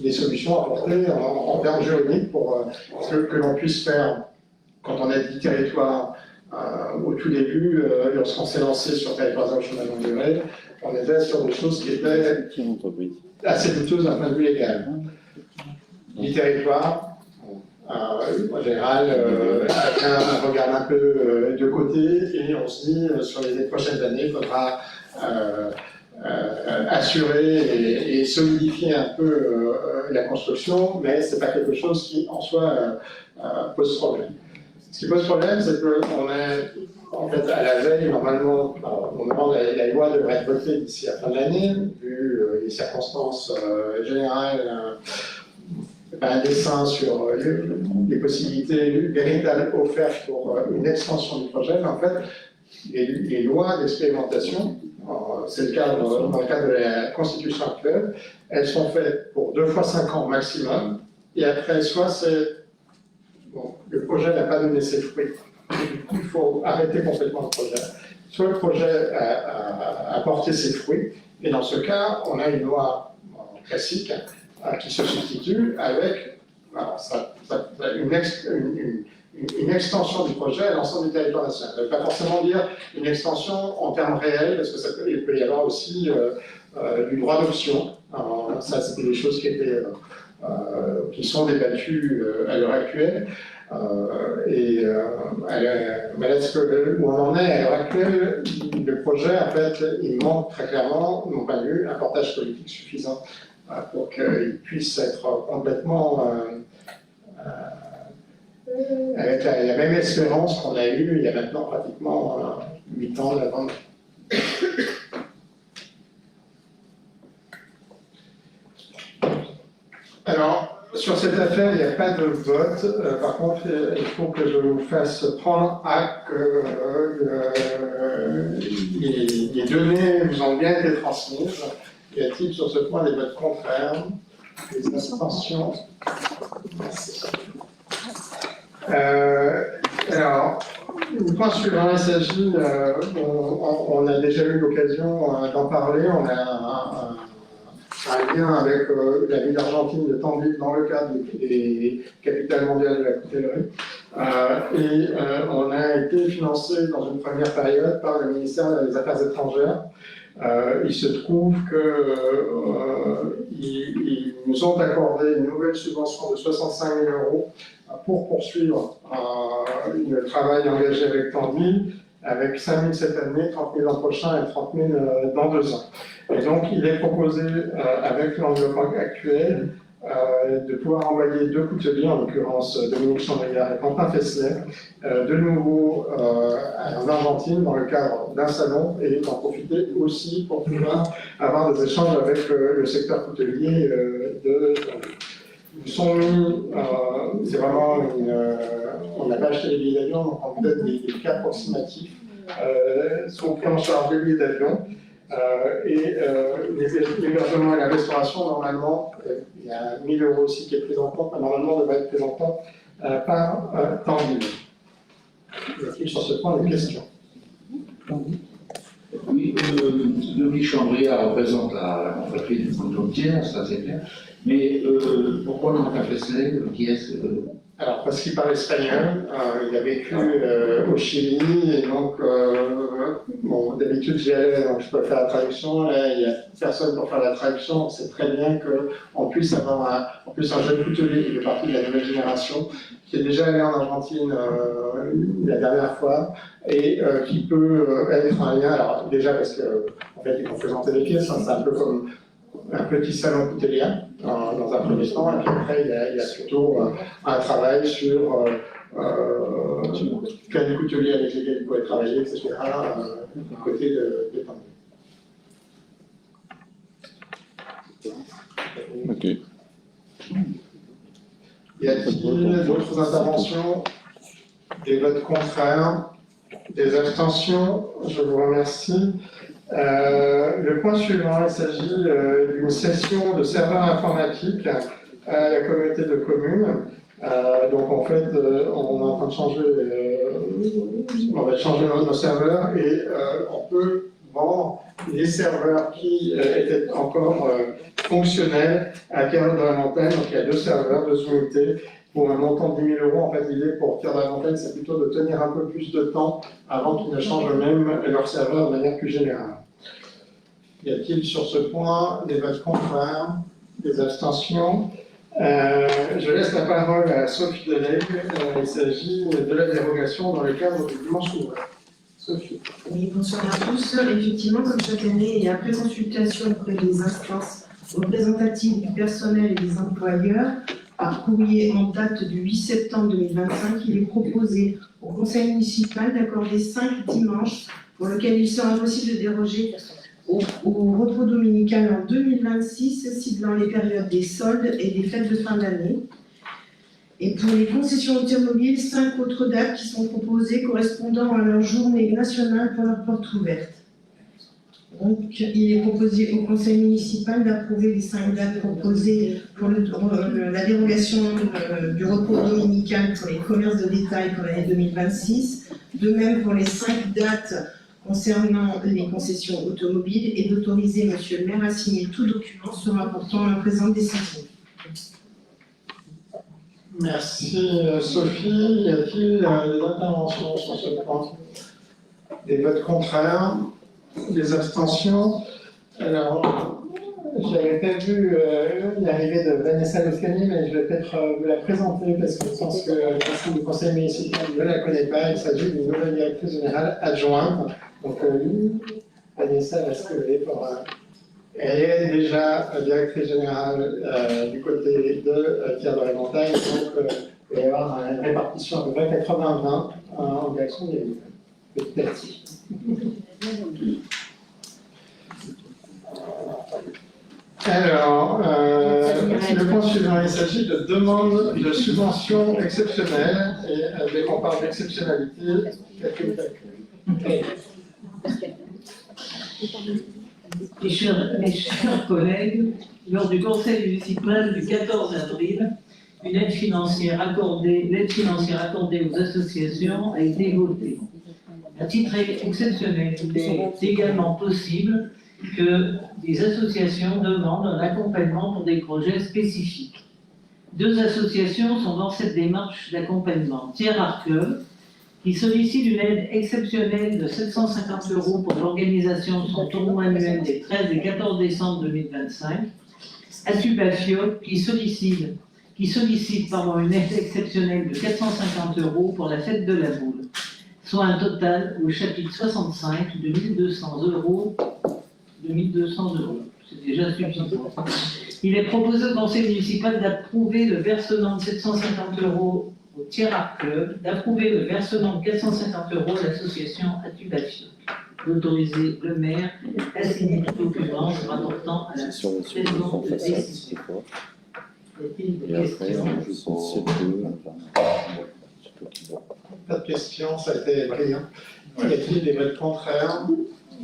des solutions apportées en termes juridiques pour que l'on puisse faire, quand on a dit territoire au tout début, lorsqu'on s'est lancé sur territoire zéro chômage longue durée, on était sur des choses qui étaient assez douteuses d'un point de vue légal. Du territoire, en général, chacun regarde un peu de côté et on se dit sur les prochaines années, il faudra assurer et solidifier un peu la construction, mais c'est pas quelque chose qui en soi pose problème. Ce qui pose problème, c'est qu'on est en fait à la veille, normalement, la loi devrait être votée d'ici la fin de l'année, vu les circonstances générales, un dessin sur les possibilités véritables offertes pour une extension du projet, mais en fait, les lois d'expérimentation, c'est le cas dans le cadre de la Constitution actuelle, elles sont faites pour 2 fois 5 ans maximum, et après, soit c'est le projet n'a pas donné ses fruits, du coup il faut arrêter complètement le projet, soit le projet a porté ses fruits, et dans ce cas, on a une loi classique qui se substitue avec une extension du projet à l'ensemble du territoire national. Ça ne veut pas forcément dire une extension en termes réels, parce qu'il peut y avoir aussi du droit d'option. Ça, c'est des choses qui sont débattues à l'heure actuelle. Mais là, où on en est à l'heure actuelle, le projet, en fait, il manque très clairement, de mon point de vue, un portage politique suffisant pour qu'il puisse être complètement avec la même espérance qu'on a eue il y a maintenant pratiquement 8 ans avant. Alors, sur cette affaire, il n'y a pas de vote. Par contre, il faut que je vous fasse prendre acte que les données vous ont bien été transmises. Y a-t-il sur ce point des votes contraires, des abstentions? Merci. Alors, le point suivant, il s'agit, on a déjà eu l'occasion d'en parler, on a un lien avec la ville d'Argentine de Tandil dans le cadre des capitales mondiales de la coutellerie. On a été financé dans une première période par le ministère des Affaires étrangères. Il se trouve qu'ils nous ont accordé une nouvelle subvention de 65 000 € pour poursuivre le travail engagé avec Tandil, avec 5 000 cette année, 30 000 l'an prochain et 30 000 dans 2 ans. Et donc, il est proposé, avec l'enveloppe actuelle, de pouvoir envoyer 2 couteliers, en l'occurrence Dominique Chandriard et Quentin Fessler, de nouveau en Argentine dans le cadre d'un salon et d'en profiter aussi pour pouvoir avoir des échanges avec le secteur coutelier Ils sont mis, c'est vraiment on n'a pas acheté les billets d'avion, donc on donne des cas approximatifs, sont pris en charge des billets d'avion. L'hébergement et la restauration, normalement, il y a 1 000 € aussi qui est pris en compte, mais normalement, devrait être pris en compte par Tandil. Y a-t-il sur ce point des questions? Oui, Dominique Chandriard représente la confrérie du Coton-Tiers, ça c'est clair. Mais pourquoi Quentin Fessler, qui est-ce Alors, parce qu'il parle espagnol, il a vécu au Chili, et donc, bon, d'habitude j'y allais, donc je peux faire la traduction. Là, il n'y a personne pour faire la traduction, c'est très bien qu'on puisse avoir en plus un jeune coutelier qui fait partie de la nouvelle génération, qui est déjà allé en Argentine la dernière fois, et qui peut être un lien, alors déjà parce qu'en fait, ils vont présenter les pièces, hein, c'est un peu comme un petit salon coutelier dans un premier temps, et puis après il y a surtout un travail sur plein de couteliers avec lesquels il pourrait travailler, etc. Du côté de Tandil. Ok. Y a-t-il d'autres interventions? Des votes contraires? Des abstentions? Je vous remercie. Le point suivant, il s'agit d'une session de serveur informatique à la communauté de communes. Donc en fait, on est en train de changer, on va changer nos serveurs et on peut vendre les serveurs qui étaient encore fonctionnels à Cœur de la Montagne. Donc il y a 2 serveurs, 2 unités. Pour un montant de 10 000 €, en fait, l'idée pour Cœur de la Montagne, c'est plutôt de tenir un peu plus de temps avant qu'ils ne changent eux-mêmes leur serveur de manière plus générale. Y a-t-il sur ce point des votes contraires, des abstentions? Je laisse la parole à Sophie Delègue. Il s'agit de la dérogation dans le cadre du dimanche ouvert. Sophie. Oui, bonsoir à tous. Effectivement, comme chaque année, et après consultation auprès des instances représentatives du personnel et des employeurs, par courrier en date du 8 septembre 2025, il est proposé au conseil municipal d'accorder 5 dimanches pour lesquels il sera possible de déroger au repos dominical en 2026, ciblant les périodes des soldes et des fêtes de fin d'année. Et pour les concessions automobiles, 5 autres dates qui sont proposées correspondant à leur journée nationale pour leur porte ouverte. Donc, il est proposé au conseil municipal d'approuver les 5 dates proposées pour la dérogation du repos dominical pour les commerces de détail pour l'année 2026, de même pour les 5 dates concernant les concessions automobiles, et d'autoriser Monsieur le maire à signer tout document se rapportant à la présente décision. Merci Sophie. Y a-t-il des interventions sur ce point? Des votes contraires? Des abstentions? Alors, j'avais pas vu l'arrivée de Vanessa Loscani, mais je vais peut-être vous la présenter parce que je pense que le conseil municipal ne la connaît pas. Il s'agit d'une nouvelle directrice générale adjointe. Donc, Vanessa va se lever pour. Elle est déjà directrice générale du côté de Pierre de la Montagne, donc il va y avoir une répartition à peu près 80-20 en direction des villes. Petit à petit. Alors, le point suivant, il s'agit de demande de subvention exceptionnelle, et dès qu'on parle d'exceptionnalité, Mes chers collègues, lors du conseil municipal du 14 avril, l'aide financière accordée aux associations a été votée. À titre exceptionnel, il est également possible que des associations demandent un accompagnement pour des projets spécifiques. 2 associations sont dans cette démarche d'accompagnement. Tiers Art Club, qui sollicite une aide exceptionnelle de 750 € pour l'organisation de son tournoi annuel des 13 et 14 décembre 2025. Atubafio, qui sollicite une aide exceptionnelle de 450 € pour la fête de la boule, soit un total au chapitre 65 de 1200 €. C'est déjà suffisant. Il est proposé au conseil municipal d'approuver le versement de 750 € au Tiers Art Club, d'approuver le versement de 450 € à l'association Atubafio, d'autoriser le maire à signer le document rapportant à la présente décision. Y a-t-il des questions? Pas de questions, ça a été écrit. Y a-t-il des votes contraires?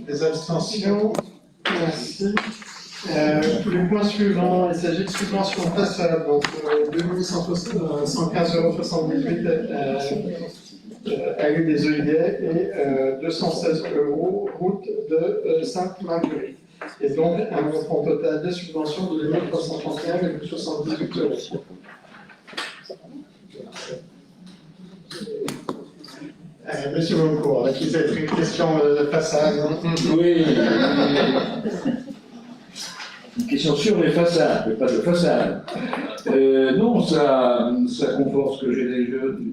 Des abstentions? Merci. Tous les points suivants, il s'agit de subvention façade, donc 2115,78 € à des œillets et 216 € route de Sainte-Marguerite. Et donc un montant total de subvention de 2331,78 €. Monsieur Moncourt, qui c'est une question de façade? Oui. Une question sur les façades, mais pas de façade. Non, ça conforte ce que j'ai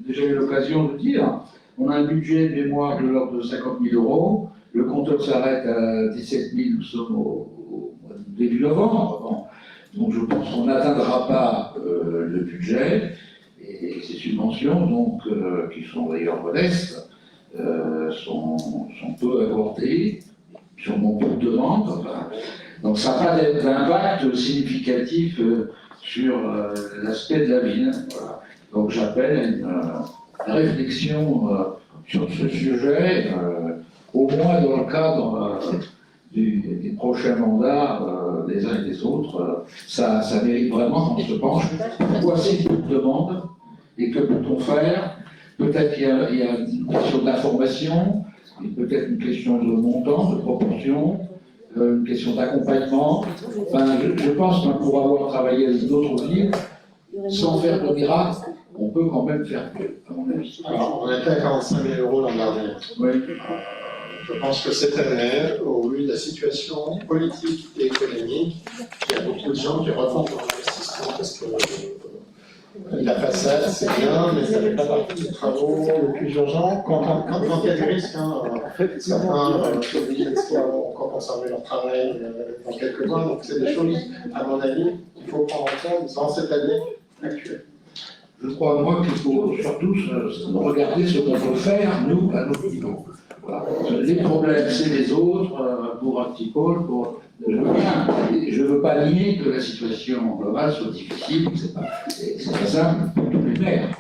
déjà eu l'occasion de dire. On a un budget de mémoire de l'ordre de 50 000 €. Le compteur s'arrête à 17 000, nous sommes au début novembre. Donc je pense qu'on n'atteindra pas le budget. Et ces subventions, donc, qui sont d'ailleurs modestes, sont peu accordées, sûrement peu de demandes. Enfin, donc ça n'a pas d'impact significatif sur l'aspect de la ville. Voilà. Donc j'appelle à une réflexion sur ce sujet, au moins dans le cadre des prochains mandats des uns et des autres. Ça mérite vraiment qu'on se penche. Voici une demande. Et que peut-on faire? Peut-être qu'il y a une question d'information, peut-être une question de montant, de proportion, une question d'accompagnement. Enfin, je pense que pour avoir travaillé avec d'autres villes, sans faire de miracle, on peut quand même faire mieux, à mon avis. Alors, on était à 45 000 € l'an dernier. Oui. Je pense que cette année, au vu de la situation politique et économique, il y a beaucoup de gens qui refont leur investissement parce que La façade, c'est bien, mais ça fait pas partie des travaux les plus urgents. Quand il y a des risques, certains sont obligés de encore conserver leur travail dans quelques mois. Donc c'est des choses, à mon avis, qu'il faut prendre en compte dans cette année actuelle. Je crois, moi, qu'il faut surtout regarder ce qu'on peut faire, nous, à notre niveau. Voilà. Les problèmes, c'est les autres, pour un petit pôle, pour... Je ne veux pas nier que la situation globale soit difficile, c'est pas simple pour tous les maires.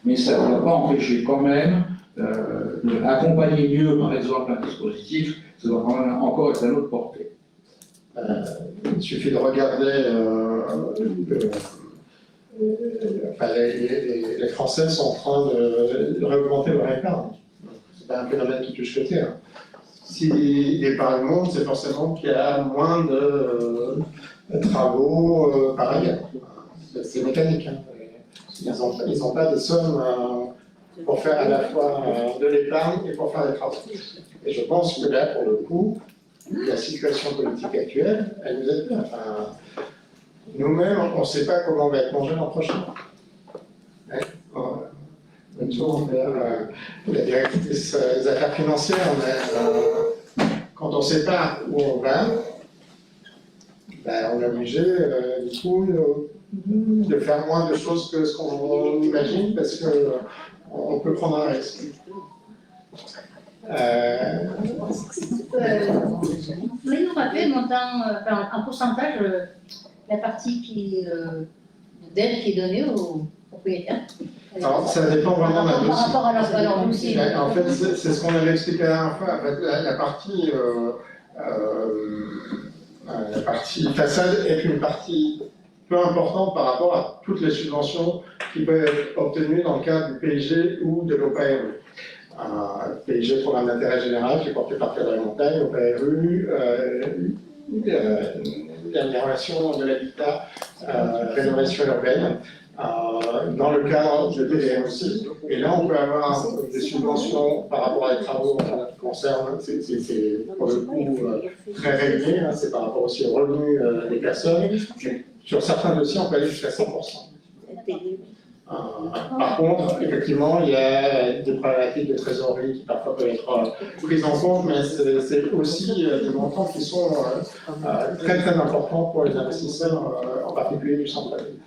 Mais ça ne va pas empêcher quand même d'accompagner mieux, par exemple, un dispositif, ça doit quand même encore être à notre portée. Il suffit de regarder... les Français sont en train de réaugmenter leur épargne. C'est pas un phénomène qui touche que terre. Si l'épargne monte, c'est forcément qu'il y a moins de travaux par ailleurs. C'est mécanique. Ils n'ont pas de sommes pour faire à la fois de l'épargne et pour faire des travaux. Et je pense que là, pour le coup, la situation politique actuelle, elle nous aide bien. Enfin, nous-mêmes, on ne sait pas comment on va être mangé l'an prochain. Même chose vers la directrice des affaires financières, quand on ne sait pas où on va, on est obligé, du coup, de faire moins de choses que ce qu'on imagine, parce qu'on peut prendre un risque. Vous pouvez nous rappeler le montant, en pourcentage, la partie d'aide qui est donnée aux propriétaires? Alors, ça dépend vraiment d'un dossier. Par rapport à leur dossier. En fait, c'est ce qu'on avait expliqué la dernière fois. En fait, la partie façade est une partie peu importante par rapport à toutes les subventions qui peuvent être obtenues dans le cadre du PIG ou de l'OPARU. PIG, programme d'intérêt général, qui est porté par Cadre et Montagne, OPARU, l'amélioration de l'habitat, rénovation urbaine. Dans le cadre de TDM aussi, et là on peut avoir des subventions par rapport à des travaux qui concernent, c'est pour le coup très réglé, c'est par rapport aussi aux revenus des personnes. Sur certains dossiers, on peut aller jusqu'à 100%. Par contre, effectivement, il y a des problématiques de trésorerie qui parfois peuvent être prises en compte, mais c'est aussi des montants qui sont très très importants pour les investisseurs, en particulier du centre-ville.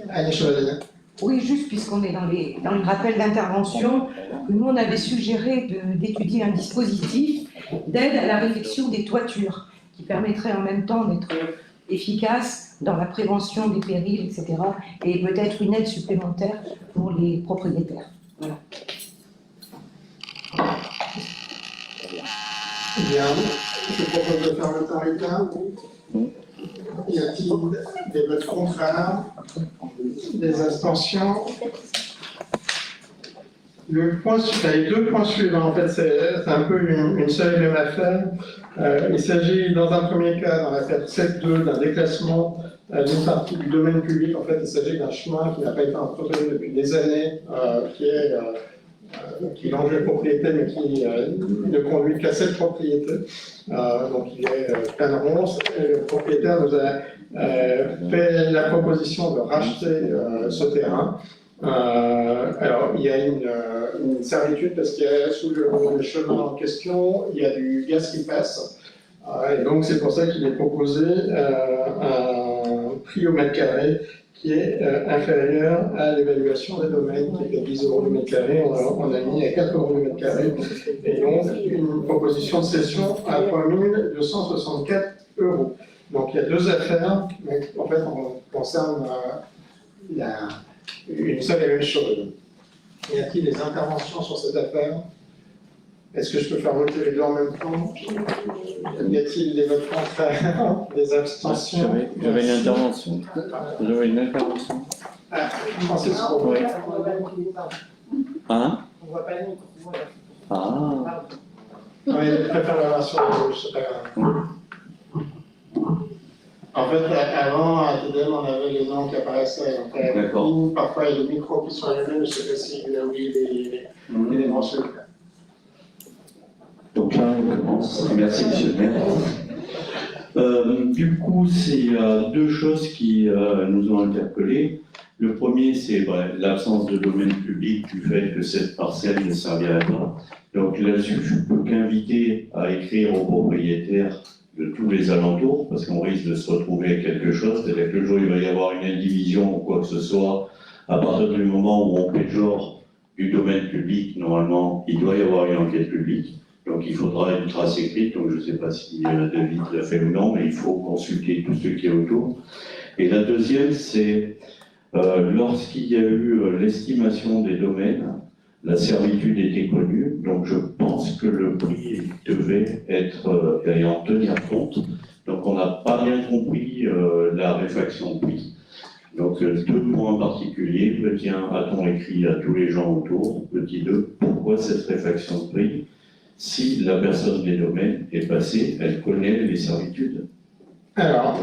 Allez, Chevalier. Oui, juste puisqu'on est dans les rappels d'intervention, nous on avait suggéré d'étudier un dispositif d'aide à la réfection des toitures qui permettrait en même temps d'être efficace dans la prévention des périls, etc. Et peut-être une aide supplémentaire pour les propriétaires. Voilà. Bien, je propose de faire le temps éteint. Y a-t-il des votes contraires? Des abstentions? Les deux points suivants, en fait, c'est un peu une seule et même affaire. Il s'agit, dans un premier cas, dans l'affaire 7.2, d'un déclassement d'une partie du domaine public. En fait, il s'agit d'un chemin qui n'a pas été entretenu depuis des années, qui longe les propriétés, mais qui ne conduit qu'à cette propriété. Donc il est plein de ronces. Et le propriétaire nous a fait la proposition de racheter ce terrain. Alors il y a une servitude parce qu'il y a sous le chemin en question, il y a du gaz qui passe. Et donc c'est pour ça qu'il est proposé un prix au mètre carré qui est inférieur à l'évaluation des domaines, qui était 10 € du mètre carré, on a mis à 4 € du mètre carré, et donc une proposition de cession à 3 264 €. Donc il y a deux affaires, mais en fait on concerne une seule et même chose. Y a-t-il des interventions sur cette affaire? Est-ce que je peux faire voter les deux en même temps? Y a-t-il des votes contraires? Des abstentions? J'avais une intervention. Ah, Francisco. Oui. Hein? On voit pas le micro. Ah. Oui, je préfère la version rouge, c'est pas grave. En fait, avant, à TDM, on avait les noms qui apparaissaient. Donc, parfois, il y a des micros qui sont allumés, mais je ne sais pas si vous avez oublié les brancher. Donc là, on commence. Merci, monsieur le maire. Du coup, il y a deux choses qui nous ont interpellés. Le premier, c'est l'absence de domaine public du fait que cette parcelle ne servirait pas. Donc là-dessus, je ne peux qu'inviter à écrire aux propriétaires de tous les alentours, parce qu'on risque de se retrouver avec quelque chose. C'est-à-dire que le jour où il va y avoir une indivision ou quoi que ce soit, à partir du moment où on péjore du domaine public, normalement, il doit y avoir une enquête publique. Donc il faudra une trace écrite, donc je ne sais pas si David l'a fait ou non, mais il faut consulter tout ce qui est autour. Et la deuxième, c'est lorsqu'il y a eu l'estimation des domaines, la servitude était connue, donc je pense que le prix devait être et en tenir compte. Donc on n'a pas bien compris la réfaction de prix. Donc deux points particuliers. Petit 1, a-t-on écrit à tous les gens autour? Petit 2, pourquoi cette réfaction de prix? Si la personne des domaines est passée, elle connaît les servitudes. Alors,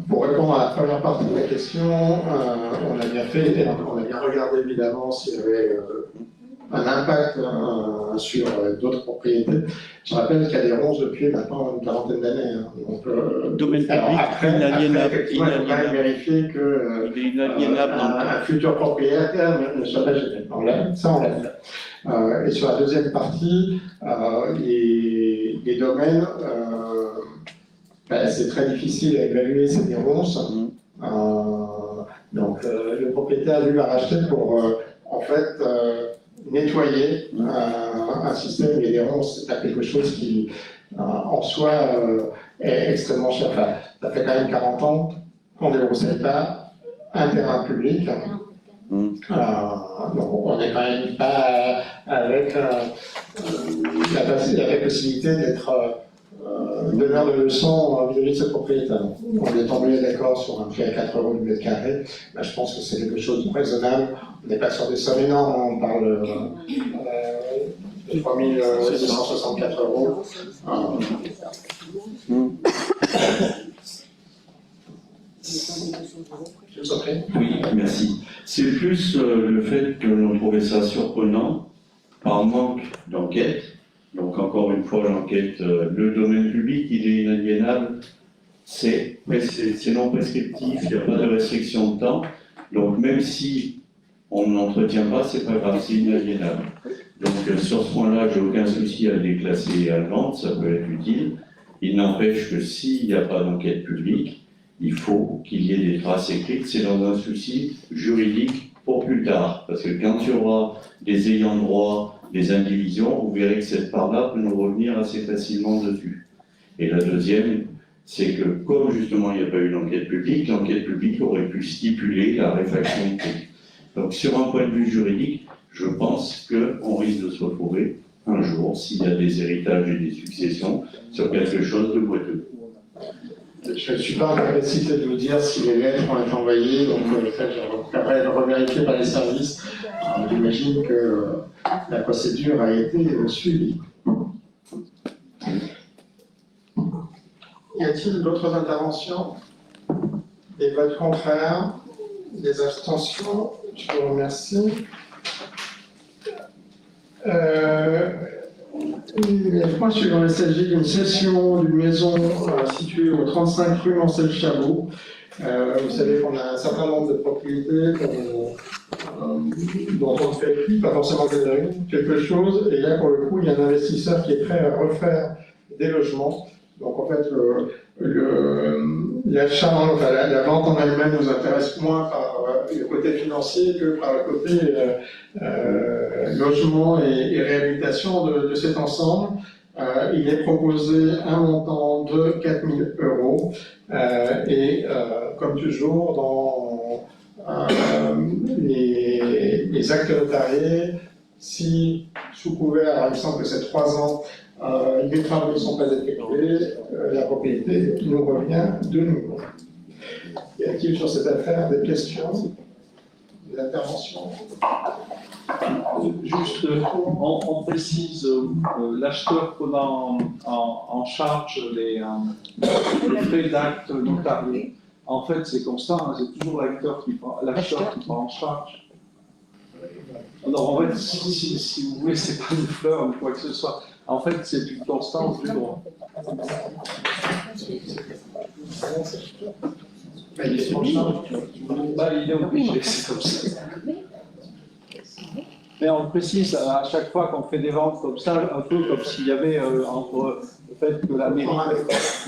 pour répondre à la première partie de la question, on a bien fait, on a bien regardé évidemment s'il y avait un impact sur d'autres propriétés. Je rappelle qu'il y a des ronces depuis maintenant une quarantaine d'années. Hein. Donc, domaine public, après, inaliénable. effectivement, il faut quand même vérifier que Il est inaliénable. un futur propriétaire ne soit pas gêné. Ça, on l'a fait. Et sur la deuxième partie, les domaines, c'est très difficile à évaluer, c'est des ronces. Donc le propriétaire, lui, va racheter pour, en fait, nettoyer un système où il y a des ronces. C'est pas quelque chose qui, en soi, est extrêmement cher. Enfin, ça fait quand même 40 ans qu'on déronçait pas un terrain public. Donc on n'est quand même pas avec la possibilité d'être donneur de leçons vis-à-vis de ce propriétaire. On est tombé d'accord sur un prix à 4 € du mètre carré. Là, je pense que c'est quelque chose de raisonnable. On n'est pas sur des sommes énormes, on parle de 3 264 €. Je vous en prie. Oui, merci. C'est plus le fait que l'on trouvait ça surprenant par manque d'enquête. Donc encore une fois, l'enquête, le domaine public, il est inaliénable, c'est non prescriptif, il n'y a pas de restriction de temps. Donc même si on ne l'entretient pas, c'est pas grave, c'est inaliénable. Donc sur ce point-là, j'ai aucun souci à le déclasser et à le vendre, ça peut être utile. Il n'empêche que s'il n'y a pas d'enquête publique, il faut qu'il y ait des traces écrites. C'est dans un souci juridique pour plus tard. Parce que quand il y aura des ayants droit, des indivisions, vous verrez que cette part-là peut nous revenir assez facilement dessus. Et la deuxième, c'est que comme justement il n'y a pas eu d'enquête publique, l'enquête publique aurait pu stipuler la réfaction de prix. Donc sur un point de vue juridique, je pense qu'on risque de se retrouver un jour, s'il y a des héritages et des successions, sur quelque chose de boiteux. Je ne suis pas en capacité de vous dire si les lettres ont été envoyées, donc je vais revérifier par les services. J'imagine que la procédure a été suivie. Y a-t-il d'autres interventions? Des votes contraires? Des abstentions? Je vous remercie. Le point suivant, il s'agit d'une cession d'une maison située au 35 rue Mancel-Chabot. Vous savez qu'on a un certain nombre de propriétés dont on ne fait plus, pas forcément quelque chose, et là pour le coup il y a un investisseur qui est prêt à refaire des logements. Donc en fait l'achat, enfin, la vente en elle-même nous intéresse moins par le côté financier que par le côté logement et réhabilitation de cet ensemble. Il est proposé un montant de 4 000 €, et comme toujours dans les actes notariés, si sous couvert, il me semble que c'est 3 ans, les travaux ne sont pas effectués, la propriété nous revient de nouveau. Y a-t-il sur cette affaire des questions, des interventions? Juste, on précise, l'acheteur prenant en charge les frais d'actes notariés. En fait, c'est constant, hein, c'est toujours l'acheteur qui prend en charge. Non, en fait, si vous voulez, c'est pas une fleur ou quoi que ce soit. En fait, c'est une constance du droit. Mais il est sur le champ. Bah, il est obligé, c'est comme ça. Mais on précise à chaque fois qu'on fait des ventes comme ça, un peu comme s'il y avait entre le fait que la mairie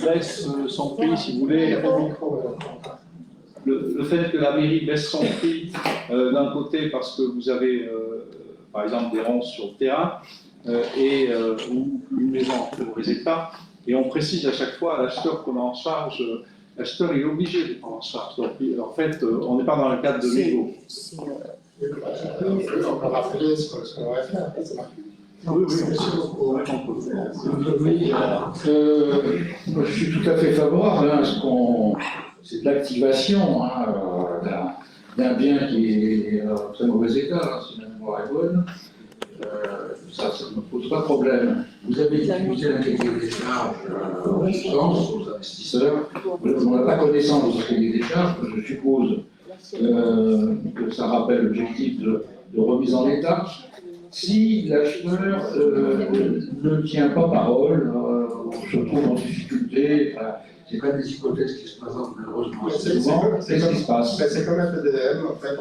baisse son prix, si vous voulez, le fait que la mairie baisse son prix d'un côté parce que vous avez, par exemple, des ronces sur le terrain ou une maison en favorisée pas, et on précise à chaque fois à l'acheteur qu'on a en charge, l'acheteur est obligé de prendre en charge. Donc, en fait, on n'est pas dans le cadre de négo. On peut rappeler ce qu'on va faire. Oui, Monsieur beaucoup. Oui, je suis tout à fait favorable à c'est de l'activation d'un bien qui est en très mauvais état, si ma mémoire est bonne. Ça ne me pose pas de problème. Vous avez diffusé la cahier des charges aux investisseurs. On n'a pas connaissance de ce cahier des charges, je suppose que ça rappelle l'objectif de remise en état. Si l'acheteur ne tient pas parole, on se trouve en difficulté, c'est pas des hypothèses qui se présentent malheureusement. Qu'est-ce qui se passe? C'est comme un PDM, en fait,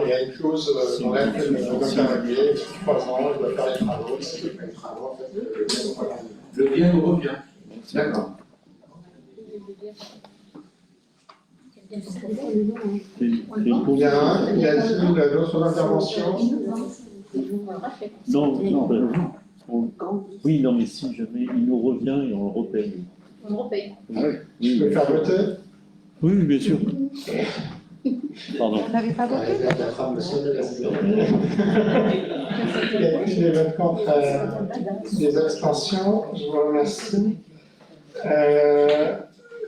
il y a une clause dans laquelle on doit faire régler, sur 3 ans, on doit faire les travaux, si on fait les travaux, en fait, le bien nous revient. D'accord. Il y a d'autres interventions. Oui, non, mais si jamais il nous revient et on le repaye. On le repaye. Je peux faire voter. Oui, bien sûr. Pardon. On n'avait pas voté? Il y a plus des votes contre des abstentions. Je vous remercie.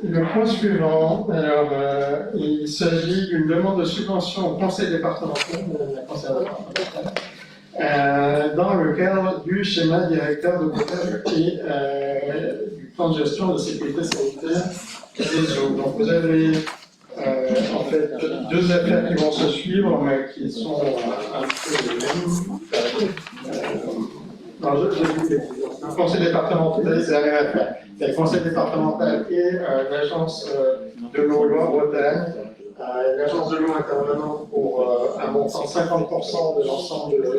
Le point suivant, alors, il s'agit d'une demande de subvention au conseil départemental, dans le cadre du schéma directeur de comptable et du plan de gestion de sécurité sanitaire des eaux. Donc vous avez en fait 2 affaires qui vont se suivre, mais qui sont un peu les mêmes. Le conseil départemental, c'est la même affaire. C'est le conseil départemental et l'agence de l'eau Loire-Bretagne. L'agence de l'eau intervenant pour un montant de 50% de l'ensemble de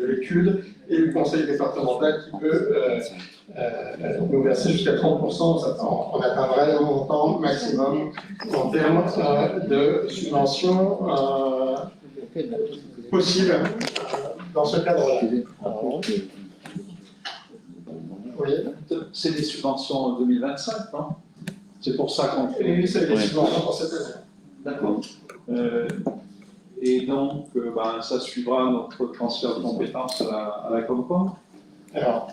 l'étude, et le conseil départemental qui peut nous verser jusqu'à 30%. On atteindrait le montant maximum en termes de subvention possible dans ce cadre-là. Oui. C'est des subventions 2025, non? C'est pour ça qu'on fait. Oui, c'est des subventions pour cette année. D'accord. Et donc, ça suivra notre transfert de compétences à la Comcom. Alors,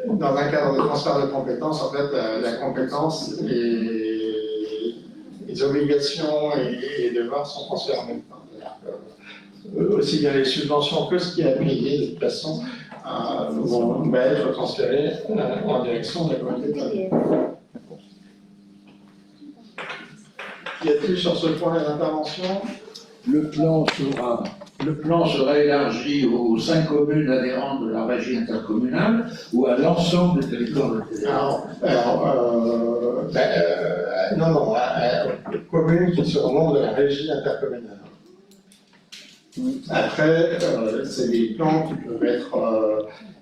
dans un cadre de transfert de compétences, en fait, la compétence et les obligations et les devoirs sont transférés en même temps. Aussi bien les subventions que ce qui est payé, de toute façon, vont être transférés en direction de la communauté de communes. Y a-t-il sur ce point des interventions? Le plan sera élargi aux 5 communes adhérentes de la régie intercommunale ou à l'ensemble des territoires de non, les communes qui seront membres de la régie intercommunale. Après, c'est des plans qui peuvent être,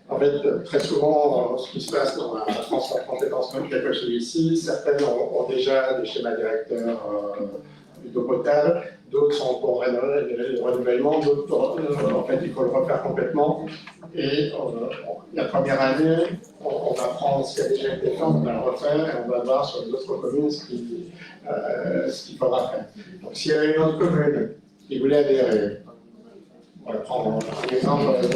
en fait, très souvent, ce qui se passe dans un transfert de compétences comme celui-ci, certaines ont déjà des schémas directeurs d'eau potable, d'autres sont pour le renouvellement, d'autres, en fait, il faut le refaire complètement. Et la première année, on va prendre ce qui a déjà été fait, on va le refaire et on va voir sur les autres communes ce qu'il faudra faire. Donc, s'il y avait une autre commune qui voulait adhérer, on va prendre un exemple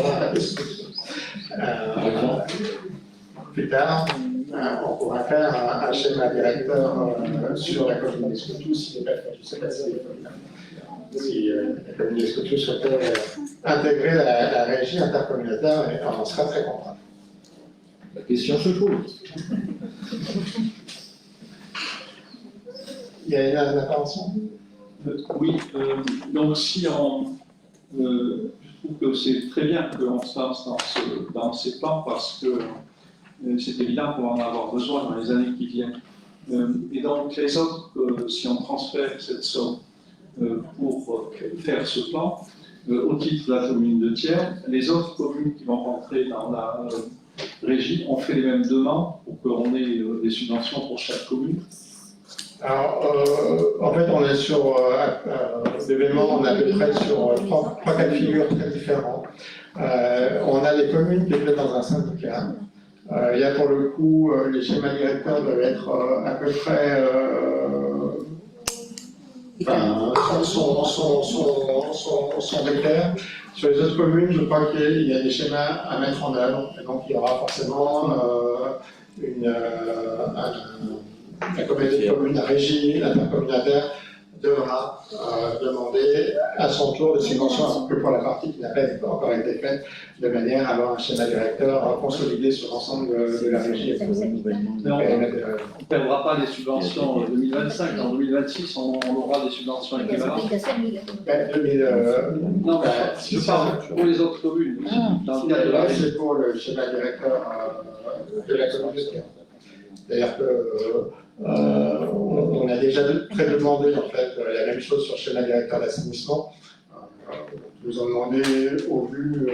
plus tard, on pourra faire un schéma directeur sur la commune d'Escoutou s'il n'est pas fait. Je ne sais pas si la commune d'Escoutou souhaitait intégrer la régie intercommunautaire, et on en sera très content. La question se pose. Il y a une intervention? Oui, donc si je trouve que c'est très bien qu'on se lance dans ces plans parce que c'est évident qu'on va en avoir besoin dans les années qui viennent. Et donc les autres, si on transfère cette somme pour faire ce plan, au titre de la commune de Thiers, les autres communes qui vont rentrer dans la régie ont fait les mêmes demandes pour qu'on ait des subventions pour chaque commune. Alors, en fait, on est sur l'événement, on est à peu près sur trois cas de figure très différents. On a des communes qui étaient dans un syndicat. Il y a pour le coup, les schémas directeurs doivent être à peu près sont des clairs. Sur les autres communes, je crois qu'il y a des schémas à mettre en œuvre. Et donc, il y aura forcément la communauté de communes, la régie, l'intercommunautaire devra demander à son tour des subventions que pour la partie qui n'a pas encore été faite, de manière à avoir un schéma directeur consolidé sur l'ensemble de la régie. Mais on ne perdra pas les subventions en 2025. En 2026, on aura des subventions équivalentes. Non, mais je parle pour les autres communes. Dans le cadre de la régie. C'est pour le schéma directeur de la communauté. C'est-à-dire que on a déjà très demandé en fait la même chose sur le schéma directeur d'assainissement. Nous avons demandé, au vu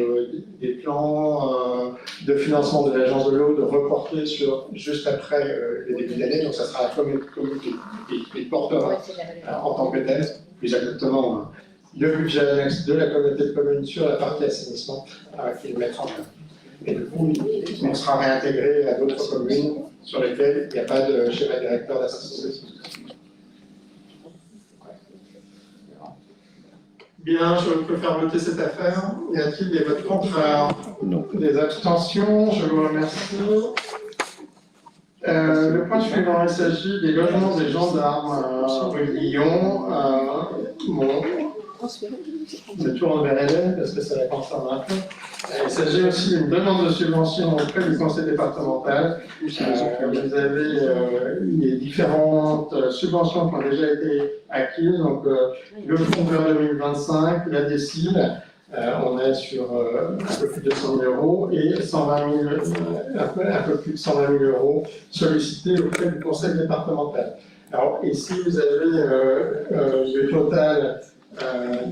des plans de financement de l'agence de l'eau, de reporter sur juste après les débuts d'année. Donc ça sera la commune qui portera en tant que telle, plus exactement le budget annexe de la communauté de communes sur la partie assainissement qui le mettra en œuvre. Et du coup, on sera réintégré à d'autres communes sur lesquelles il n'y a pas de schéma directeur d'assainissement. Bien, je peux faire voter cette affaire. Y a-t-il des votes contraires? Non. Des abstentions? Je vous remercie. Le point suivant, il s'agit des logements des gendarmes rue Lyon. Bon, je tourne vers Hélène parce que ça la concerne un peu. Il s'agit aussi d'une demande de subvention auprès du conseil départemental. Vous avez les différentes subventions qui ont déjà été acquises, donc le fonds vers 2025, la DSIL, on est sur un peu plus de 100 000 euros et 120 000, un peu plus de 120 000 euros sollicités auprès du conseil départemental. Alors ici, vous avez le total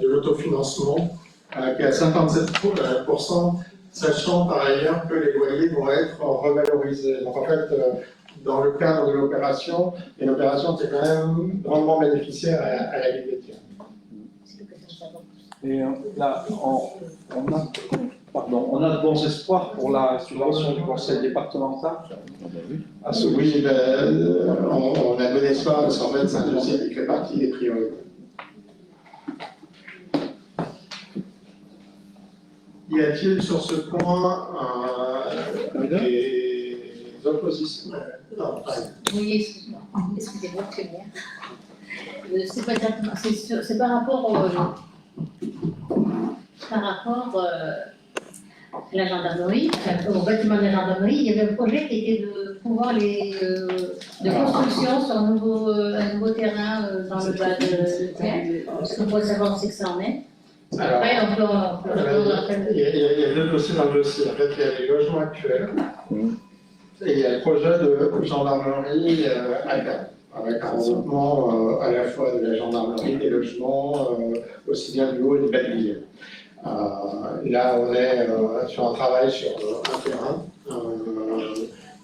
de l'autofinancement qui est à 57%, sachant par ailleurs que les loyers vont être revalorisés. Donc en fait, dans le cadre de l'opération, et l'opération qui est quand même grandement bénéficiaire à la ville de Thiers. Et là, on a de bons espoirs pour la subvention du conseil départemental. Oui, on a bon espoir parce qu'en fait, c'est un dossier qui fait partie des priorités. Y a-t-il sur ce point des oppositions? Non, Oui, excusez-moi, c'est bien. C'est pas exactement, c'est par rapport à la gendarmerie, au bâtiment de la gendarmerie, il y avait un projet qui était de pouvoir de construction sur un nouveau terrain dans le bas de Thiers. On pourrait savoir où c'est que ça en est. Après, on peut il y a deux dossiers dans le dossier. En fait, il y a les logements actuels et il y a le projet de gendarmerie à Cannes, avec un regroupement à la fois de la gendarmerie, des logements, aussi bien du haut et du bas de ville. Là, on est sur un travail sur un terrain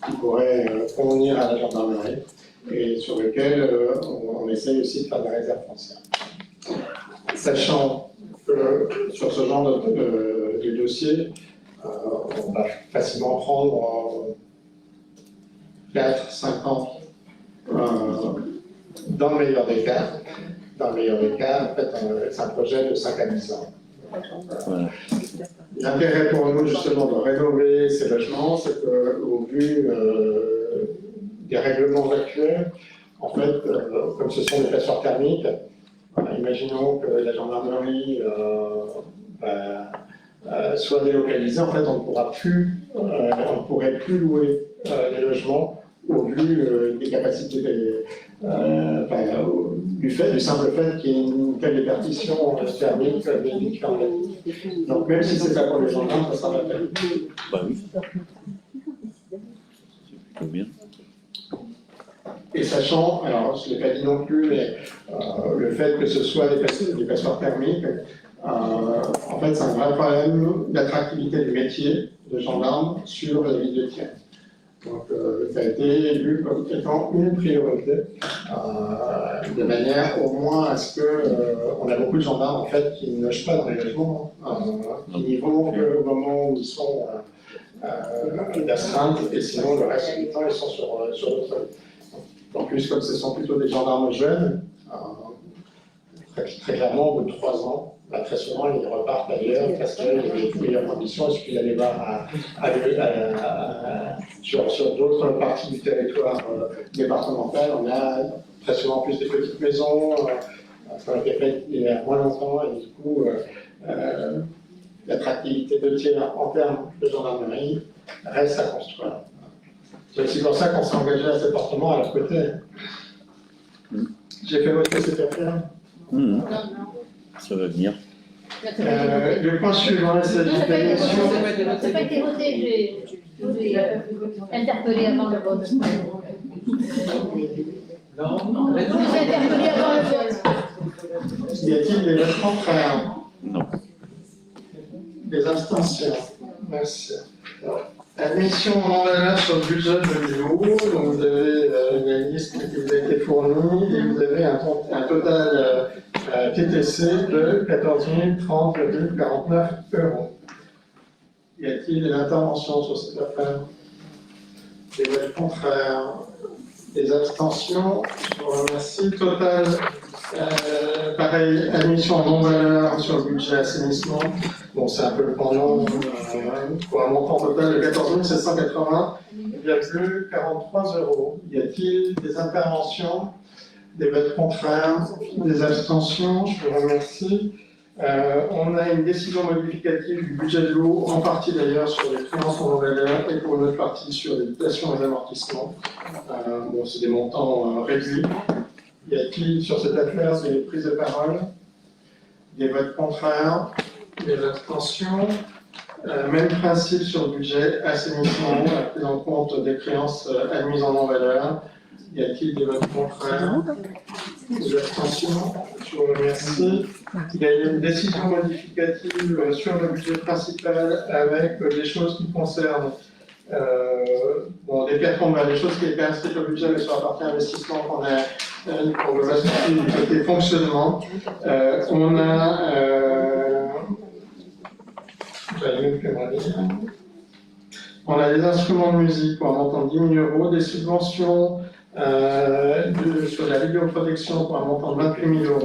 qui pourrait convenir à la gendarmerie et sur lequel on essaye aussi de faire des réserves foncières. Sachant que sur ce genre de dossier, on va facilement prendre 4-5 ans dans le meilleur des cas. Dans le meilleur des cas, en fait, c'est un projet de 5 à 10 ans. L'intérêt pour nous, justement, de rénover ces logements, c'est qu'au vu des règlements actuels, en fait, comme ce sont des passoires thermiques, imaginons que la gendarmerie soit délocalisée, en fait, on ne pourrait plus louer les logements au vu des capacités du simple fait qu'il y ait une telle répartition thermique des différents bâtiments. Donc même si c'est pas pour les gendarmes, ça sera la peine. Bah oui. C'est plutôt bien. Et sachant, alors je ne l'ai pas dit non plus, mais le fait que ce soit des passoires thermiques, en fait, c'est un vrai problème d'attractivité du métier de gendarme sur la ville de Thiers. Donc, ça a été élu comme étant une priorité, de manière au moins à ce que on a beaucoup de gendarmes en fait qui ne logent pas dans les logements, qui n'y vont qu'au moment où ils sont d'astreinte, et sinon le reste du temps ils sont sur le sol. En plus, comme ce sont plutôt des gendarmes jeunes, très clairement, au bout de 3 ans, très souvent, ils repartent ailleurs parce qu'ils ont des meilleures conditions. Il suffit d'aller voir sur d'autres parties du territoire départemental. On a très souvent plus des petites maisons, ça a été fait il y a moins longtemps, et du coup, l'attractivité de Thiers en termes de gendarmerie reste à construire. C'est aussi pour ça qu'on s'est engagé à cet appartement à leur côté. J'ai fait voter cette affaire. Ça va venir. Le point suivant, il s'agit de la motion. Ça n'a pas été voté, je vous ai interpellé avant le vote. Non, Je vous ai interpellé avant le vote. Y a-t-il des votes contraires? Non. Des abstentions? Merci. Admission en valeur sur le budget de l'IO, donc vous avez une liste qui vous a été fournie et vous avez un total TTC de 14 030,49 €. Y a-t-il des interventions sur cette affaire? Des votes contraires? Des abstentions? Je vous remercie. Total, pareil, admission en non-valeur sur le budget assainissement. Bon, c'est un peu le pendant pour un montant total de 14 780,43 €. Y a-t-il des interventions? Des votes contraires? Des abstentions? Je vous remercie. On a une décision modificative du budget de l'eau, en partie d'ailleurs sur les créances en non-valeur et pour une autre partie sur les dotations et amortissements. Bon, c'est des montants réduits. Y a-t-il sur cette affaire des prises de parole? Des votes contraires? Des abstentions? Même principe sur le budget assainissement, la prise en compte des créances admises en non-valeur. Y a-t-il des votes contraires? Des abstentions? Je vous remercie. Il y a une décision modificative sur le budget principal avec des choses qui concernent des plafonds, des choses qui étaient inscrites au budget mais sur la partie investissement qu'on a pour le reste du côté fonctionnement. On a des instruments de musique pour un montant de 10 000 €, des subventions sur la vidéoprotection pour un montant de 28 000 €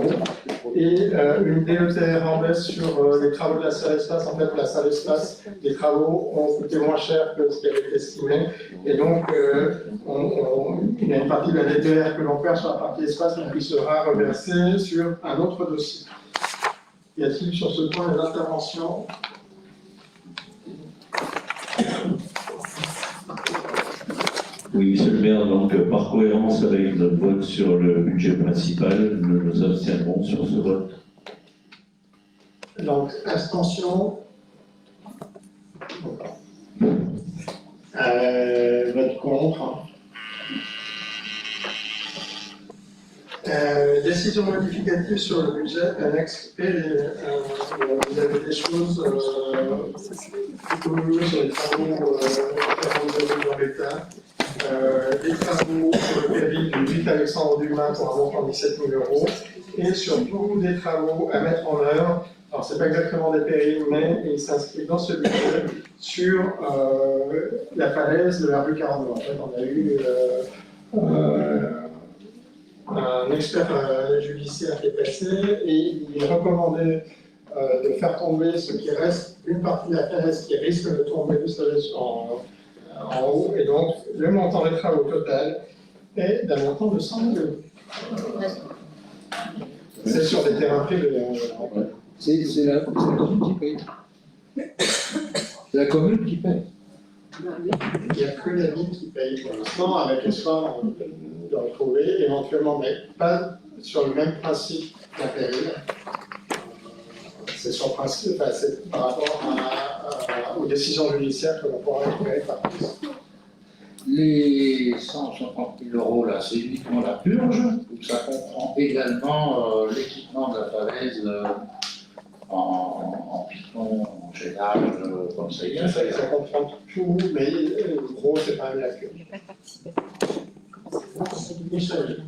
et une DETR en baisse sur les travaux de la salle espace. En fait, la salle espace, les travaux ont coûté moins cher que ce qui avait été estimé. Et donc, il y a une partie de la DETR que l'on perd sur la partie espace, mais qui sera reversée sur un autre dossier. Y a-t-il sur ce point des interventions? Oui, Monsieur le maire, donc par cohérence avec notre vote sur le budget principal, nous nous abstiendrons sur ce vote. Donc, abstention. Vote contre. Décision modificative sur le budget annexe P. Vous avez des choses plutôt mieux sur les travaux dans l'État. Des travaux sur le péril du 8 Alexandre Dumas pour un montant de 17 000 € et surtout des travaux à mettre en œuvre. Alors, ce n'est pas exactement des périls, mais ils s'inscrivent dans ce budget sur la falaise de la rue 42. En fait, on a eu un expert judiciaire qui est passé et il est recommandé de faire tomber ce qui reste, une partie de la falaise qui risque de tomber en haut, et donc le montant des travaux total est d'un montant de 100 000 €. C'est sur des terrains privés. C'est la commune qui paye. C'est la commune qui paye. Il n'y a que la ville qui paye pour l'instant, avec l'espoir de retrouver éventuellement, mais pas sur le même principe qu'un péril. C'est sur principe, enfin, c'est par rapport aux décisions judiciaires que l'on pourra récupérer par plus. Les 150 000 euros, là, c'est uniquement la purge, ou ça comprend également l'équipement de la falaise en piton, en chaînage, comme ça. Ça comprend tout, mais gros, c'est pas la purge. Il n'y a pas de participation. Michel.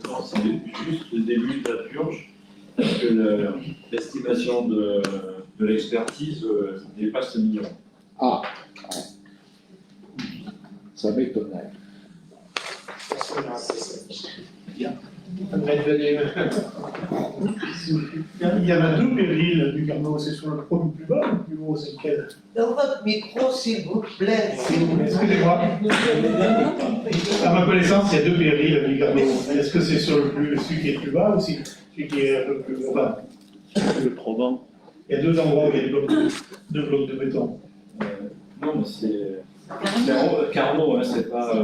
Non, c'est juste le début de la purge, parce que l'estimation de l'expertise dépasse le million. Ah, ça m'étonnerait. Il y en a deux périls du Carnot, c'est sur le produit plus bas ou le plus haut, c'est lequel? Dans votre micro, s'il vous plaît. Excusez-moi. À ma connaissance, il y a deux périls du Carnot. Est-ce que c'est sur celui qui est plus bas ou celui qui est un peu plus bas? Le probant. Il y a deux endroits où il y a deux blocs de béton. Non, mais c'est Carnot, hein, c'est pas le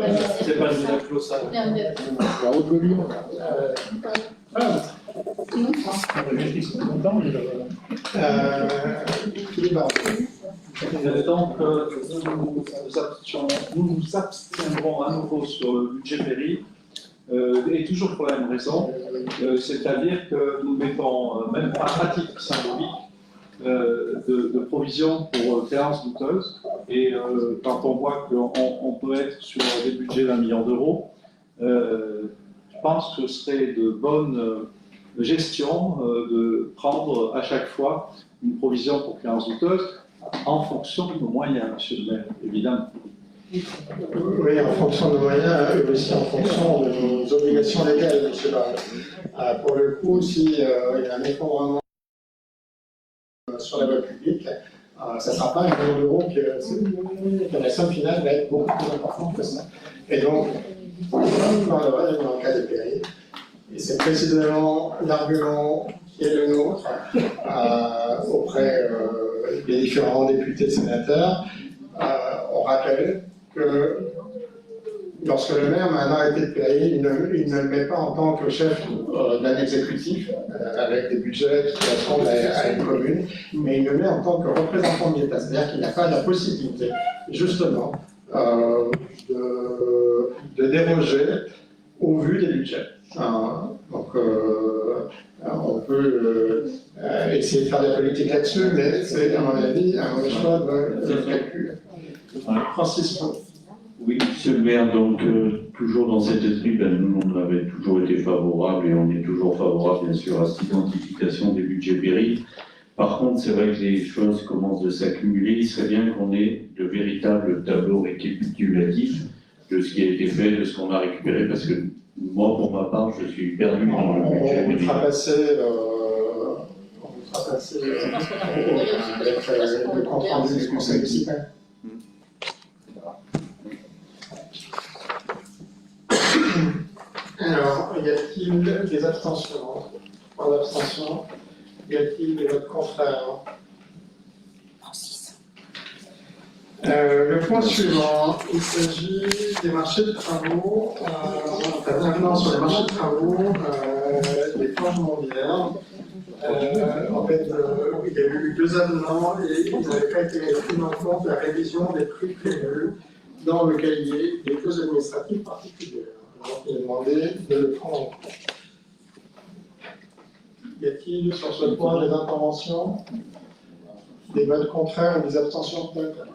Monaclo, ça. La haute de Lyon. Philippe Barbe. Donc, nous nous abstiendrons à nouveau sur le budget péril, et toujours pour la même raison, c'est-à-dire que nous mettons, même pas à titre symbolique, de provisions pour créances douteuses, et quand on voit qu'on peut être sur des budgets d'1 million d'euros, je pense que ce serait de bonne gestion de prendre à chaque fois une provision pour créances douteuses en fonction de nos moyens, monsieur le maire, évidemment. Oui, en fonction de nos moyens, et aussi en fonction de nos obligations légales, monsieur Barbe. Pour le coup, s'il y a un effondrement sur la voie publique, ça ne sera pas 1 million d'euros que la somme finale va être beaucoup plus importante que ça. Et donc, dans le cas des périls, et c'est précisément l'argument qui est le nôtre auprès des différents députés et sénateurs. On rappelle que lorsque le maire met un arrêté de péril, il ne le met pas en tant que chef d'un exécutif avec des budgets qui correspondent à une commune, mais il le met en tant que représentant de l'État. C'est-à-dire qu'il n'a pas la possibilité, justement, de déroger au vu des budgets. Donc, on peut essayer de faire de la politique là-dessus, mais c'est, à mon avis, un mauvais choix de calcul. Francis. Oui, monsieur le maire, donc toujours dans cet esprit, nous on avait toujours été favorables et on est toujours favorable bien sûr à cette identification des budgets périls. Par contre, c'est vrai que les choses commencent de s'accumuler. Il serait bien qu'on ait de véritables tableaux récapitulatifs de ce qui a été fait, de ce qu'on a récupéré, parce que moi, pour ma part, je suis perdu dans le budget. On vous fera passer avec le compte rendu du conseil municipal. Alors, y a-t-il des abstentions? Pas d'abstention. Y a-t-il des votes contraires? Le point suivant, il s'agit des marchés de travaux, maintenant sur les marchés de travaux, des planches mondiales. En fait, il y a eu 2 avenants et ils n'avaient pas été pris en compte la révision des prix prévus dans le cahier des clauses administratives particulières. Donc, il est demandé de le prendre en compte. Y a-t-il sur ce point des interventions, des votes contraires ou des abstentions peut-être?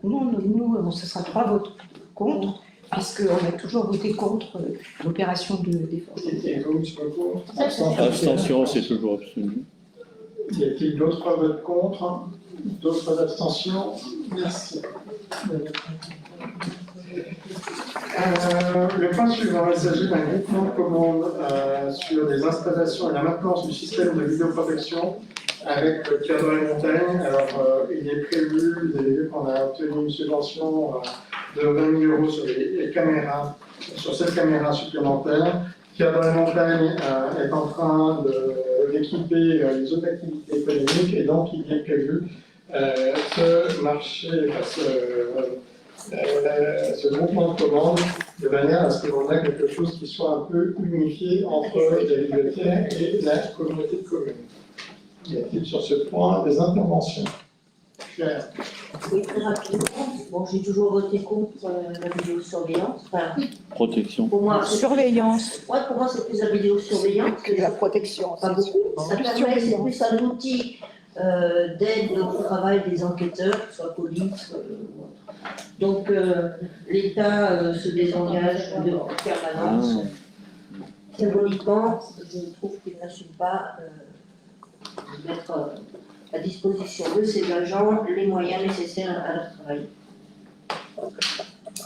Non, nous, ce sera 3 votes contre, puisqu'on a toujours voté contre l'opération de défense. Abstention, c'est toujours absolu. Y a-t-il d'autres votes contre? D'autres abstentions? Merci. Le point suivant, il s'agit d'un groupement de commandes sur des installations et la maintenance du système de vidéoprotection avec le cadre et montagne. Alors, il est prévu, vous avez vu qu'on a obtenu une subvention de 20 000 € sur les caméras, sur cette caméra supplémentaire. Cadre et montagne est en train d'équiper les autres activités économiques et donc il est prévu ce marché, ce groupement de commandes de manière à ce que l'on ait quelque chose qui soit un peu unifié entre la bibliothèque et la communauté de communes. Y a-t-il sur ce point des interventions? Claire. Oui, très rapidement. Bon, j'ai toujours voté contre la vidéosurveillance. Enfin, Protection. pour moi, Surveillance, ouais, pour moi, c'est plus la vidéosurveillance que la protection. pas beaucoup. Ça permet, c'est plus un outil d'aide au travail des enquêteurs, que ce soit police ou autre. Donc, l'État se désengage de permanence. Symboliquement, je trouve qu'il n'assume pas de mettre à disposition de ses agents les moyens nécessaires à leur travail.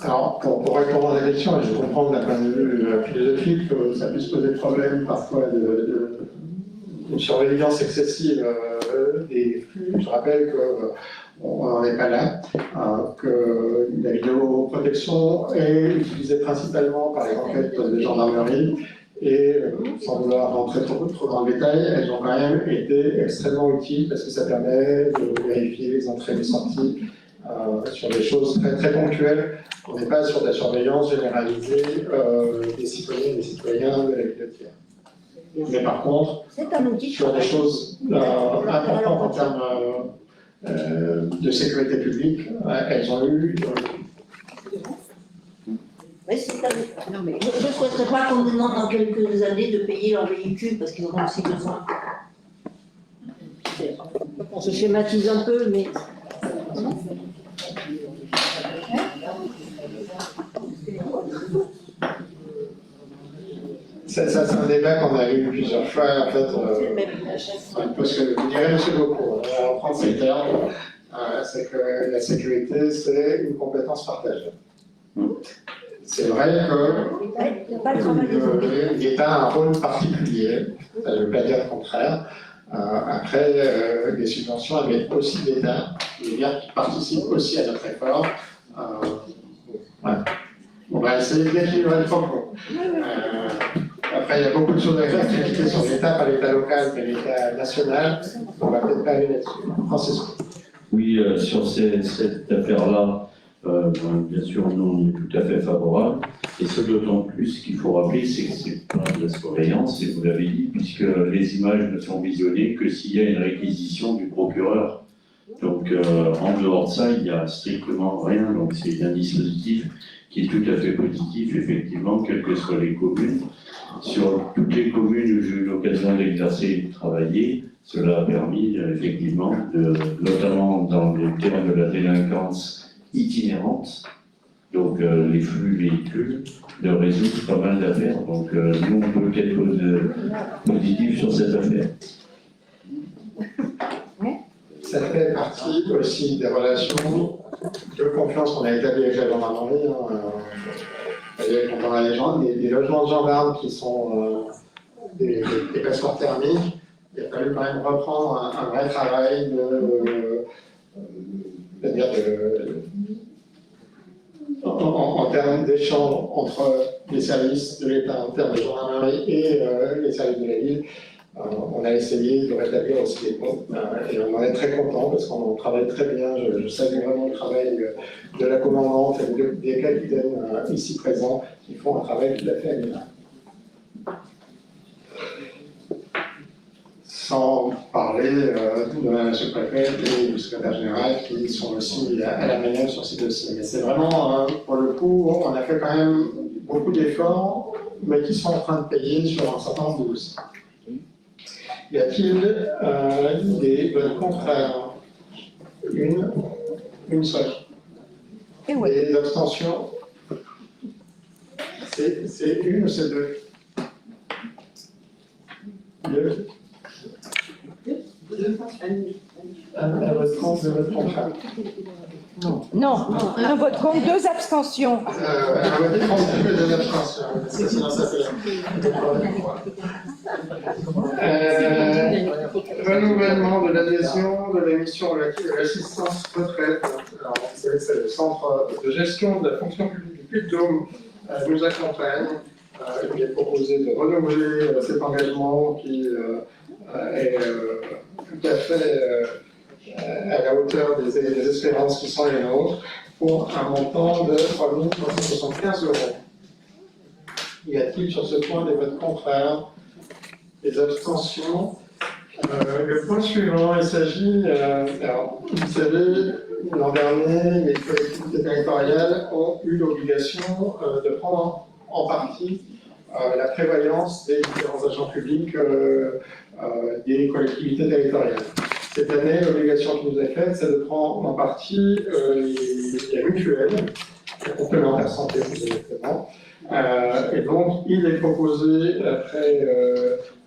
Alors, pour répondre à la question, et je comprends d'un point de vue philosophique que ça puisse poser problème parfois d'une surveillance excessive des flux. Je rappelle qu'on n'en est pas là, que la vidéoprotection est utilisée principalement par les enquêtes de gendarmerie et, sans vouloir rentrer trop dans le détail, elles ont quand même été extrêmement utiles parce que ça permet de vérifier les entrées et les sorties sur des choses très, très ponctuelles. On n'est pas sur de la surveillance généralisée des citoyennes et des citoyens de la bibliothèque. Mais par contre, sur des choses importantes en termes de sécurité publique, elles ont eu. Mais je ne souhaiterais pas qu'on nous demande dans quelques années de payer leur véhicule parce qu'ils en ont aussi besoin. Je schématise un peu, mais. Ça, c'est un débat qu'on a eu plusieurs fois, en fait, parce que je dirais, M. Beaucourt, en prendre ses termes, c'est que la sécurité, c'est une compétence partagée. C'est vrai que l'État a un rôle particulier, ça ne veut pas dire le contraire. Après, les subventions émettent aussi l'État, qui participe aussi à notre effort. Voilà. On va essayer d'équilibrer le propos. Après, il y a beaucoup de choses à faire, critiquer sur l'État, pas l'État local, mais l'État national. On va peut-être pas aller là-dessus. Francisco. Oui, sur cette affaire-là, bien sûr, nous, on est tout à fait favorable. Et ce d'autant plus qu'il faut rappeler, c'est que c'est pas de la surveillance, et vous l'avez dit, puisque les images ne sont visionnées que s'il y a une réquisition du procureur. Donc, en dehors de ça, il n'y a strictement rien. Donc, c'est un dispositif qui est tout à fait positif, effectivement, quelles que soient les communes. Sur toutes les communes où j'ai eu l'occasion d'exercer et de travailler, cela a permis, effectivement, notamment dans le terme de la délinquance itinérante, donc les flux véhicules, de résoudre pas mal d'affaires. Donc, nous, on peut quelque chose de positif sur cette affaire. Ça fait partie aussi des relations de confiance qu'on a établies avec la gendarmerie. Quand on a des logements de gendarmes qui sont des passeports thermiques, il a fallu quand même reprendre un vrai travail en termes d'échange entre les services de l'État, en termes de gendarmerie et les services de la ville. On a essayé de rétablir aussi les comptes et on en est très content parce qu'on travaille très bien. Je salue vraiment le travail de la commandante et des capitaines ici présents qui font un travail tout à fait admirable. Sans parler de M. le préfet et du secrétaire général qui sont aussi à la manœuvre sur ces dossiers. Mais c'est vraiment, pour le coup, on a fait quand même beaucoup d'efforts, mais qui sont en train de payer sur un certain nombre de dossiers. Y a-t-il des votes contraires? Une seule. Des abstentions? C'est une ou c'est deux? Deux. Un vote contre, deux votes contraires. Non, un vote contre, deux abstentions. Un vote contre, deux abstentions. C'est sinon ça fait. Renouvellement de l'adhésion de la mission relative à l'assistance retraite. Alors, c'est le centre de gestion de la fonction publique du Puy-de-Dôme nous accompagne. Il est proposé de renouveler cet engagement qui est tout à fait à la hauteur des espérances qui sont les nôtres. pour un montant de 3 375 €. Y a-t-il sur ce point des votes contraires, des abstentions? Le point suivant, il s'agit, alors, vous savez, l'an dernier, les collectivités territoriales ont eu l'obligation de prendre en partie la prévoyance des différents agents publics des collectivités territoriales. Cette année, l'obligation qui nous est faite, c'est de prendre en partie les mutuelles, la complémentaire santé plus exactement. Et donc, il est proposé, après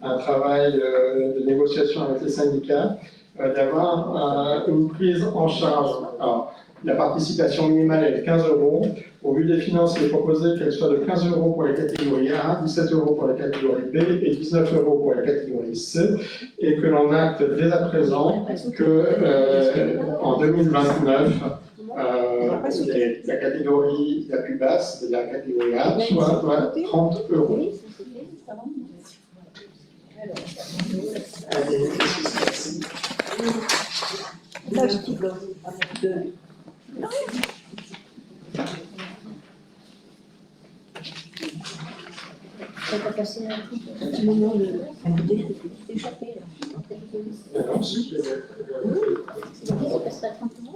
un travail de négociation avec les syndicats, d'avoir une prise en charge. Alors, la participation minimale est de 15 €. Au vu des finances, il est proposé qu'elle soit de 15 € pour la catégorie A, 17 € pour la catégorie B et 19 € pour la catégorie C, et que l'on acte dès à présent que en 2029, la catégorie la plus basse, c'est-à-dire la catégorie A, soit 30 €. Ça va passer un petit moment d'échapper. Ça passe pas 30 €.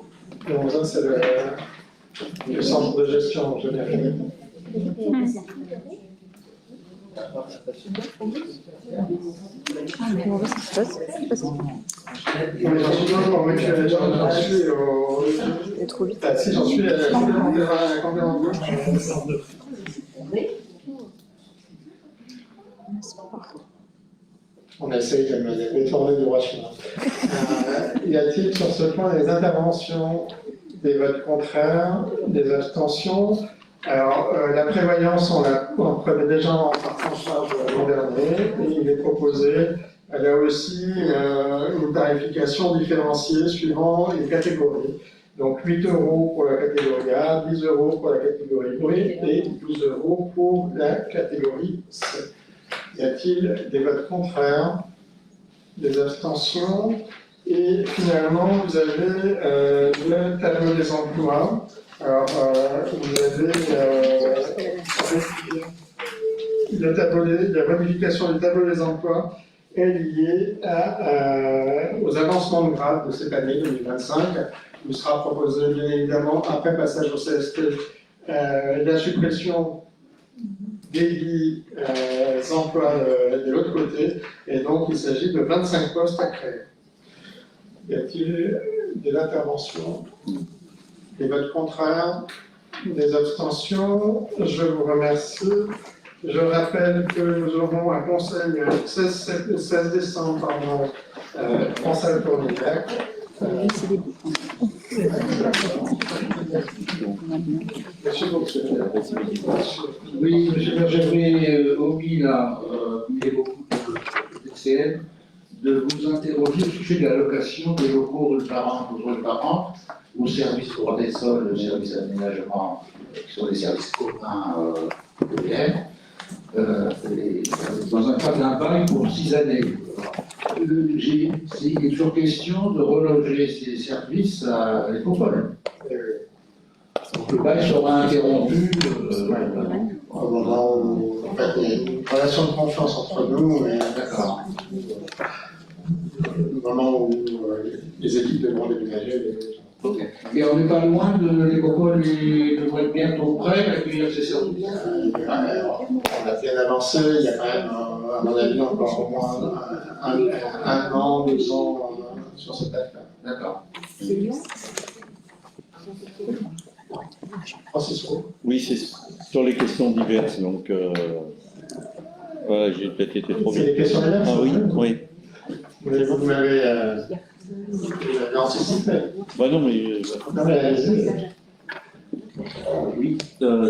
Le 11, c'est le centre de gestion générale. J'en suis au... Trop vite. Ah, si, j'en suis à la conférence. On essaye de me détourner du roi chemin. Y a-t-il sur ce point des interventions, des votes contraires, des abstentions? Alors, la prévoyance, on prenait déjà en charge l'an dernier, et il est proposé, là aussi, une tarification différenciée suivant les catégories. Donc 8 € pour la catégorie A, 10 € pour la catégorie B et 12 € pour la catégorie C. Y a-t-il des votes contraires, des abstentions? Et finalement, vous avez le tableau des emplois. Alors, vous avez la modification du tableau des emplois est liée aux avancements de grade de cette année 2025. Il sera proposé, bien évidemment, après passage au CST, la suppression des emplois de l'autre côté, et donc il s'agit de 25 postes à créer. Y a-t-il des interventions, des votes contraires, des abstentions? Je vous remercie. Je rappelle que nous aurons un conseil le 16 décembre, en salle Tournillac. Oui, M. j'avais omis là, il y a beaucoup de DCM, de vous interroger au sujet de l'allocation des locaux rue parents au service pour des sols, le service d'aménagement, qui sont des services communs de l'IM, dans un cadre d'un bail pour 6 années. Il est toujours question de reloger ces services à l'Écopole. Donc le bail sera interrompu. Au moment où, en fait, il y a une relation de confiance entre nous, mais D'accord. au moment où les équipes devront déménager. Okay. Et on n'est pas loin de l'Écopole, il devrait être bientôt prêt à accueillir ces services. On a bien avancé, il y a quand même, à mon avis, encore au moins un an, 2 ans sur cette affaire. D'accord. C'est Lyon. Francisco. Oui, c'est sur les questions diverses, donc voilà, j'ai peut-être été trop C'est vite. les questions diverses? Ah oui, oui. Vous m'avez anticipé. Bah non, mais Non, mais allez-y. Oui,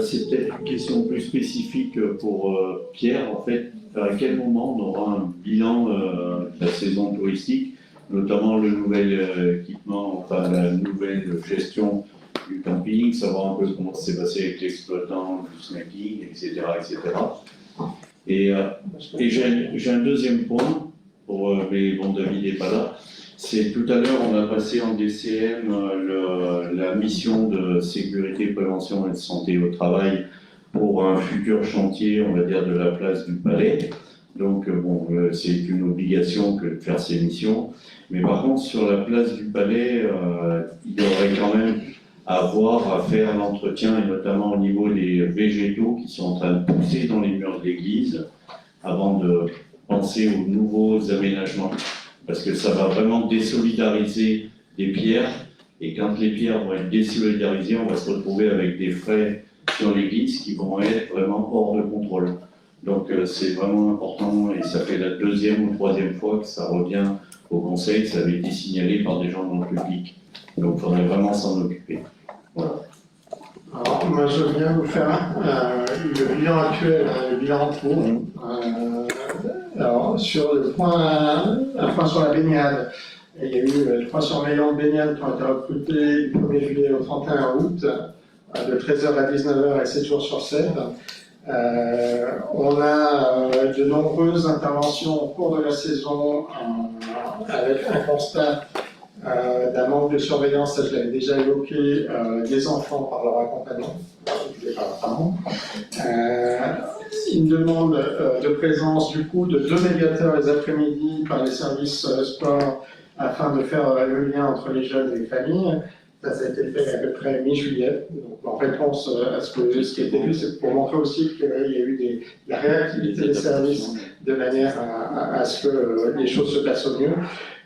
c'est peut-être une question plus spécifique pour Pierre. En fait, à quel moment on aura un bilan de la saison touristique, notamment le nouvel équipement, enfin la nouvelle gestion du camping, savoir un peu comment ça s'est passé avec l'exploitant, du snacking, etc. etc. Et j'ai un deuxième point, mais bon, David n'est pas là, C'est tout à l'heure, on a passé en DCM la mission de sécurité, prévention et de santé au travail pour un futur chantier, on va dire, de la place du Palais. Donc, bon, c'est une obligation que de faire ces missions. Mais par contre, sur la place du Palais, il y aurait quand même à faire l'entretien, et notamment au niveau des végétaux qui sont en train de pousser dans les murs de l'église, avant de penser aux nouveaux aménagements. Parce que ça va vraiment désolidariser des pierres, et quand les pierres vont être désolidarisées, on va se retrouver avec des frais sur l'église qui vont être vraiment hors de contrôle. Donc c'est vraiment important, et ça fait la deuxième ou troisième fois que ça revient au Conseil, ça avait été signalé par des gens dans le public. Donc il faudrait vraiment s'en occuper. Voilà. Alors, moi, je viens vous faire le bilan actuel, le bilan en cours. Alors, sur un point sur la baignade, il y a eu 3 surveillants de baignade qui ont été recrutés du 1er juillet au 31 août, de 13h à 19h et 7 jours sur 7. On a de nombreuses interventions au cours de la saison avec un constat d'un manque de surveillance, ça je l'avais déjà évoqué, des enfants par leur accompagnant, particulier par leurs parents. Une demande de présence du coup de 2 médiateurs les après-midi par les services sport afin de faire le lien entre les jeunes et les familles. Ça a été fait à peu près mi-juillet. En réponse à ce qui a été vu, c'est pour montrer aussi qu'il y a eu la réactivité des services de manière à ce que les choses se passent au mieux.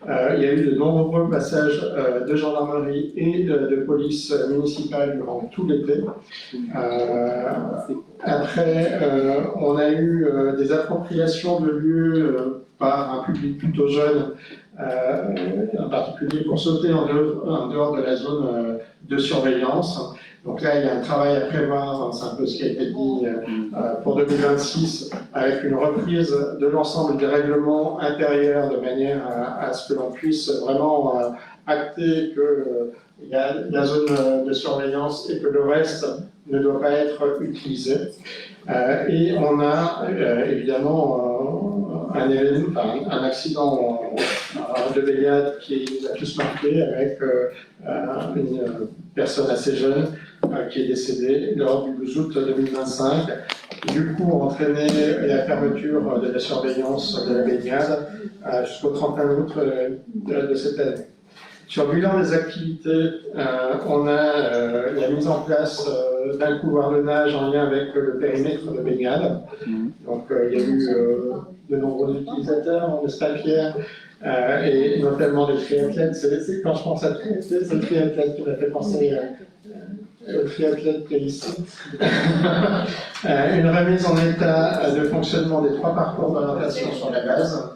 Il y a eu de nombreux passages de gendarmerie et de police municipale durant tout l'été. Après, on a eu des appropriations de lieux par un public plutôt jeune, en particulier pour sauter en dehors de la zone de surveillance. Donc là, il y a un travail à prévoir, c'est un peu ce qui a été dit pour 2026, avec une reprise de l'ensemble des règlements intérieurs de manière à ce que l'on puisse vraiment acter qu'il y a la zone de surveillance et que le reste ne doit pas être utilisé. Et on a évidemment un accident de baignade qui nous a tous marqué avec une personne assez jeune qui est décédée lors du 12 août 2025, qui du coup a entraîné la fermeture de la surveillance de la baignade jusqu'au 31 août de cette année. Sur le bilan des activités, on a la mise en place d'un couloir de nage en lien avec le périmètre de baignade. Donc il y a eu de nombreux utilisateurs, n'est-ce pas Pierre, et notamment les triathlètes. Quand je pense à triathlète, c'est le triathlète qui m'a fait penser au triathlète qui est ici. Une remise en état de fonctionnement des 3 parcours d'orientation sur la base.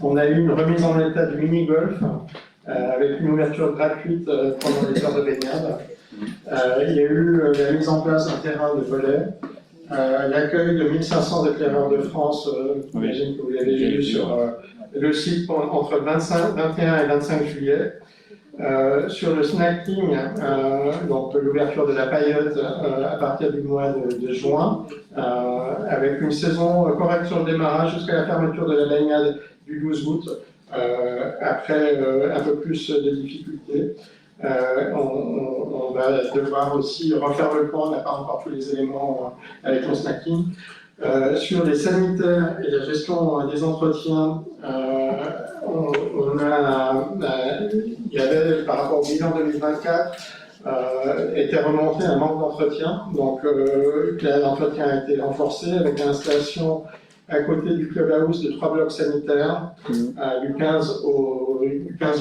On a eu une remise en état du mini-golf avec une ouverture gratuite pendant les heures de baignade. Il y a eu la mise en place d'un terrain de volley, l'accueil de 1500 éclaireurs de France, j'imagine que vous l'avez vu sur le site entre le 21 et 25 juillet. Sur le snacking, donc l'ouverture de la paillote à partir du mois de juin, avec une saison correcte sur le démarrage jusqu'à la fermeture de la baignade du 12 août, après un peu plus de difficultés. On va devoir aussi refaire le point, on n'a pas encore tous les éléments avec le snacking. Sur les sanitaires et la gestion des entretiens, il y avait, par rapport au bilan 2024, était remonté un manque d'entretien. Donc là, l'entretien a été renforcé avec l'installation à côté du clubhouse de 3 blocs sanitaires du 15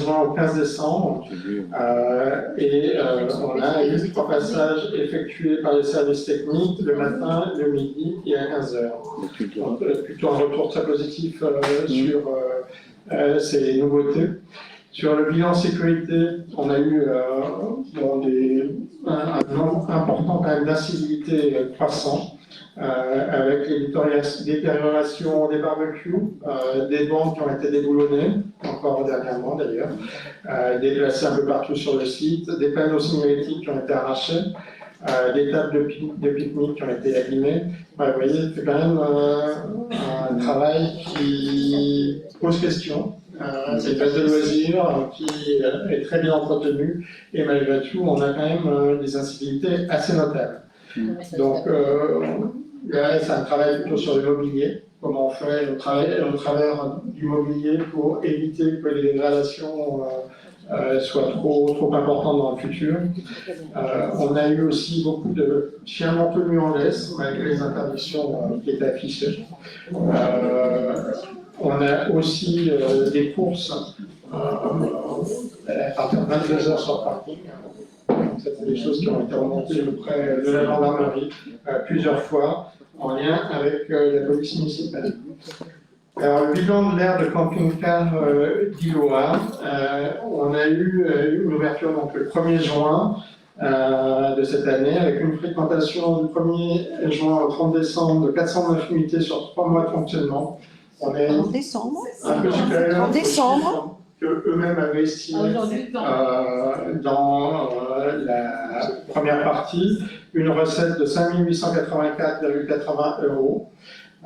juin au 15 décembre. On a eu 3 passages effectués par les services techniques le matin, le midi et à 15h. Donc, plutôt un retour très positif sur ces nouveautés. Sur le bilan sécurité, on a eu un nombre important quand même d'incivilités croissant. Avec les détériorations des barbecues, des bandes qui ont été déboulonnées, encore dernièrement d'ailleurs, déplacées un peu partout sur le site, des panneaux signalétiques qui ont été arrachés, des tables de pique-nique qui ont été abîmées. Vous voyez, c'est quand même un travail qui pose question C'est une base de loisirs qui est très bien entretenue et malgré tout, on a quand même des incivilités assez notables. Donc, là, c'est un travail plutôt sur l'immobilier. Comment on fait au travers du mobilier pour éviter que les dégradations soient trop importantes dans le futur. On a eu aussi beaucoup de chiens non tenus en laisse, malgré les interdictions qui étaient affichées. On a aussi des courses à partir de 22 heures sur le parking. Ça, c'est des choses qui ont été remontées auprès de la gendarmerie plusieurs fois en lien avec la police municipale. Alors, le bilan de l'aire de camping-car d'Iloa, on a eu une ouverture donc, le 1er juin de cette année, avec une fréquentation du 1er juin au 30 décembre de 409 unités sur 3 mois de fonctionnement. On est En décembre. un peu supérieur En décembre. qu'eux-mêmes avaient estimé dans la première partie, une recette de 5 884,80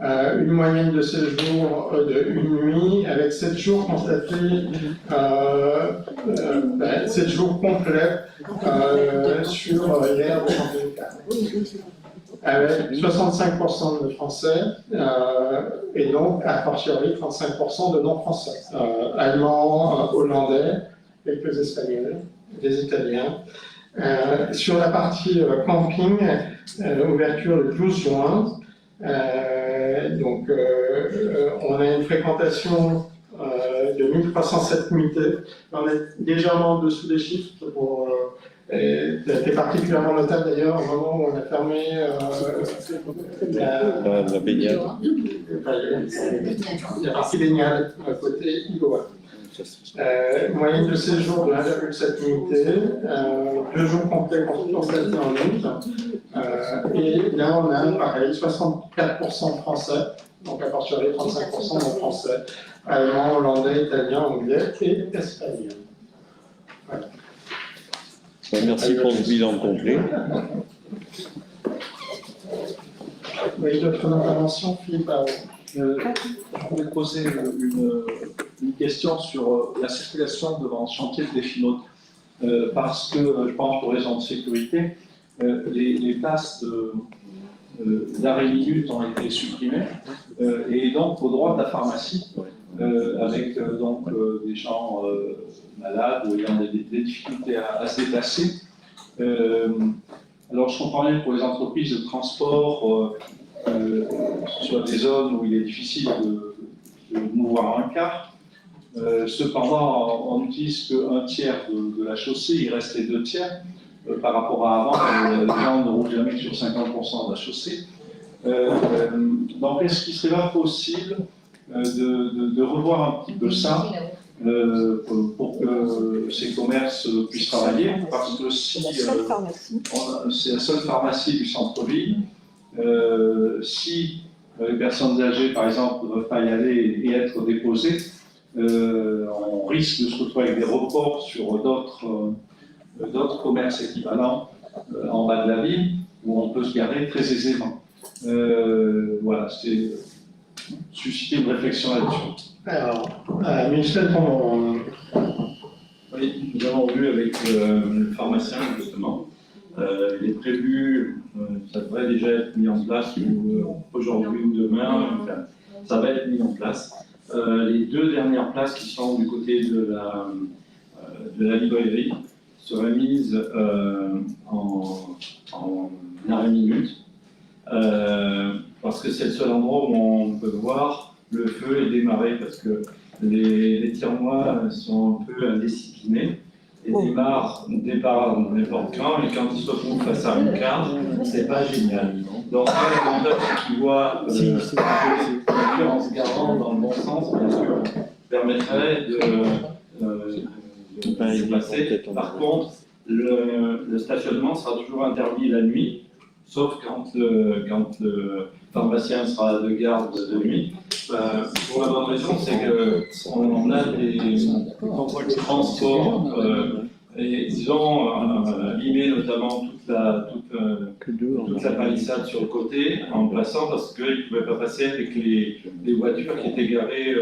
€, une moyenne de séjour de une nuit, avec 7 jours constatés, 7 jours complets sur l'aire de camping-car. Avec 65% de Français et donc à fortiori 35% de non-Français, Allemands, Hollandais, quelques Espagnols, des Italiens. Sur la partie camping, ouverture le 12 juin, donc on a une fréquentation de 1307 unités. On est légèrement en dessous des chiffres pour c'était particulièrement notable d'ailleurs au moment où on a fermé La baignade. la partie baignade à côté Iloa. Moyenne de séjour de 1,7 unités, 2 jours complets constatés en août. Et là on a pareil 64% français, donc à partir de 35% non français, allemands, hollandais, italiens, anglais et espagnols. Voilà. Merci pour ce bilan complet. Oui, d'autres interventions, Philippe? Je voulais poser une question sur la circulation devant le chantier de Définote, parce que je pense pour raison de sécurité, les places d'arrêt minute ont été supprimées, et donc au droit de la pharmacie, avec donc des gens malades ou ayant des difficultés à se déplacer. Alors je comprends bien pour les entreprises de transport sur des zones où il est difficile de mouvoir un car. Cependant, on n'utilise qu'un tiers de la chaussée, il reste les 2 tiers. Par rapport à avant, les gens ne roulent jamais sur 50% de la chaussée. Donc est-ce qu'il serait pas possible de revoir un petit peu ça pour que ces commerces puissent travailler, parce que si c'est la seule pharmacie du centre-ville, si les personnes âgées, par exemple, ne peuvent pas y aller et être déposées, on risque de se retrouver avec des reports sur d'autres commerces équivalents en bas de la ville, où on peut se garer très aisément. Voilà, c'est susciter une réflexion là-dessus. Alors, Michel, Oui, nous avons vu avec le pharmacien justement. Il est prévu, ça devrait déjà être mis en place aujourd'hui ou demain, enfin, ça va être mis en place. Les 2 dernières places qui sont du côté de la librairie seraient mises en arrêt minute, parce que c'est le seul endroit où on peut voir le feu est démarré, parce que les tiroirs sont un peu indisciplinés et démarrent n'importe quand, et quand ils se retrouvent face à une carte, c'est pas génial. Donc l'avantage, c'est qu'ils voient en se garant dans le bon sens, bien sûr, permettrait de se passer. Par contre, le stationnement sera toujours interdit la nuit, sauf quand le pharmacien sera de garde de nuit. Pour la bonne raison, c'est qu'on a des transports et ils ont abîmé notamment toute la palissade sur le côté en plaçant, parce qu'ils ne pouvaient pas passer avec les voitures qui étaient garées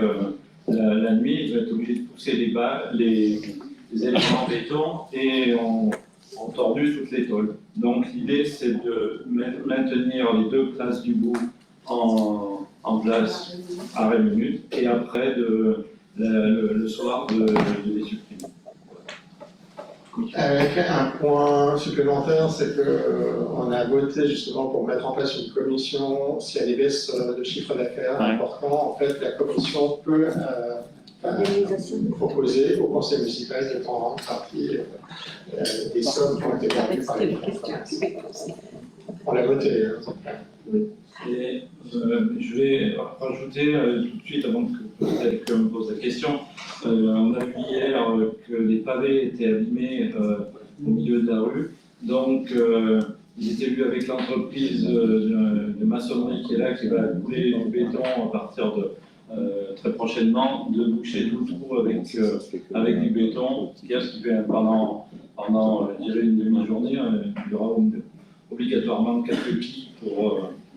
la nuit, ils vont être obligés de pousser les éléments en béton et ont tordu toutes les tôles. Donc l'idée, c'est de maintenir les deux places du bout en place arrêt minute et après le soir de les supprimer. Avec un point supplémentaire, c'est qu'on a voté justement pour mettre en place une commission, s'il y a des baisses de chiffre d'affaires importants, en fait, la commission peut proposer au conseil municipal de prendre en partie des sommes qui ont été perdues par les On l'a voté. Et je vais rajouter tout de suite, avant que peut-être me pose la question, on a vu hier que les pavés étaient abîmés au milieu de la rue. Donc, ils étaient vus avec l'entreprise de maçonnerie qui est là, qui va couler du béton à partir de très prochainement, de boucher tout le trou avec du béton. Ce qui fait pendant je dirais une demi-journée, il y aura obligatoirement quelques pieds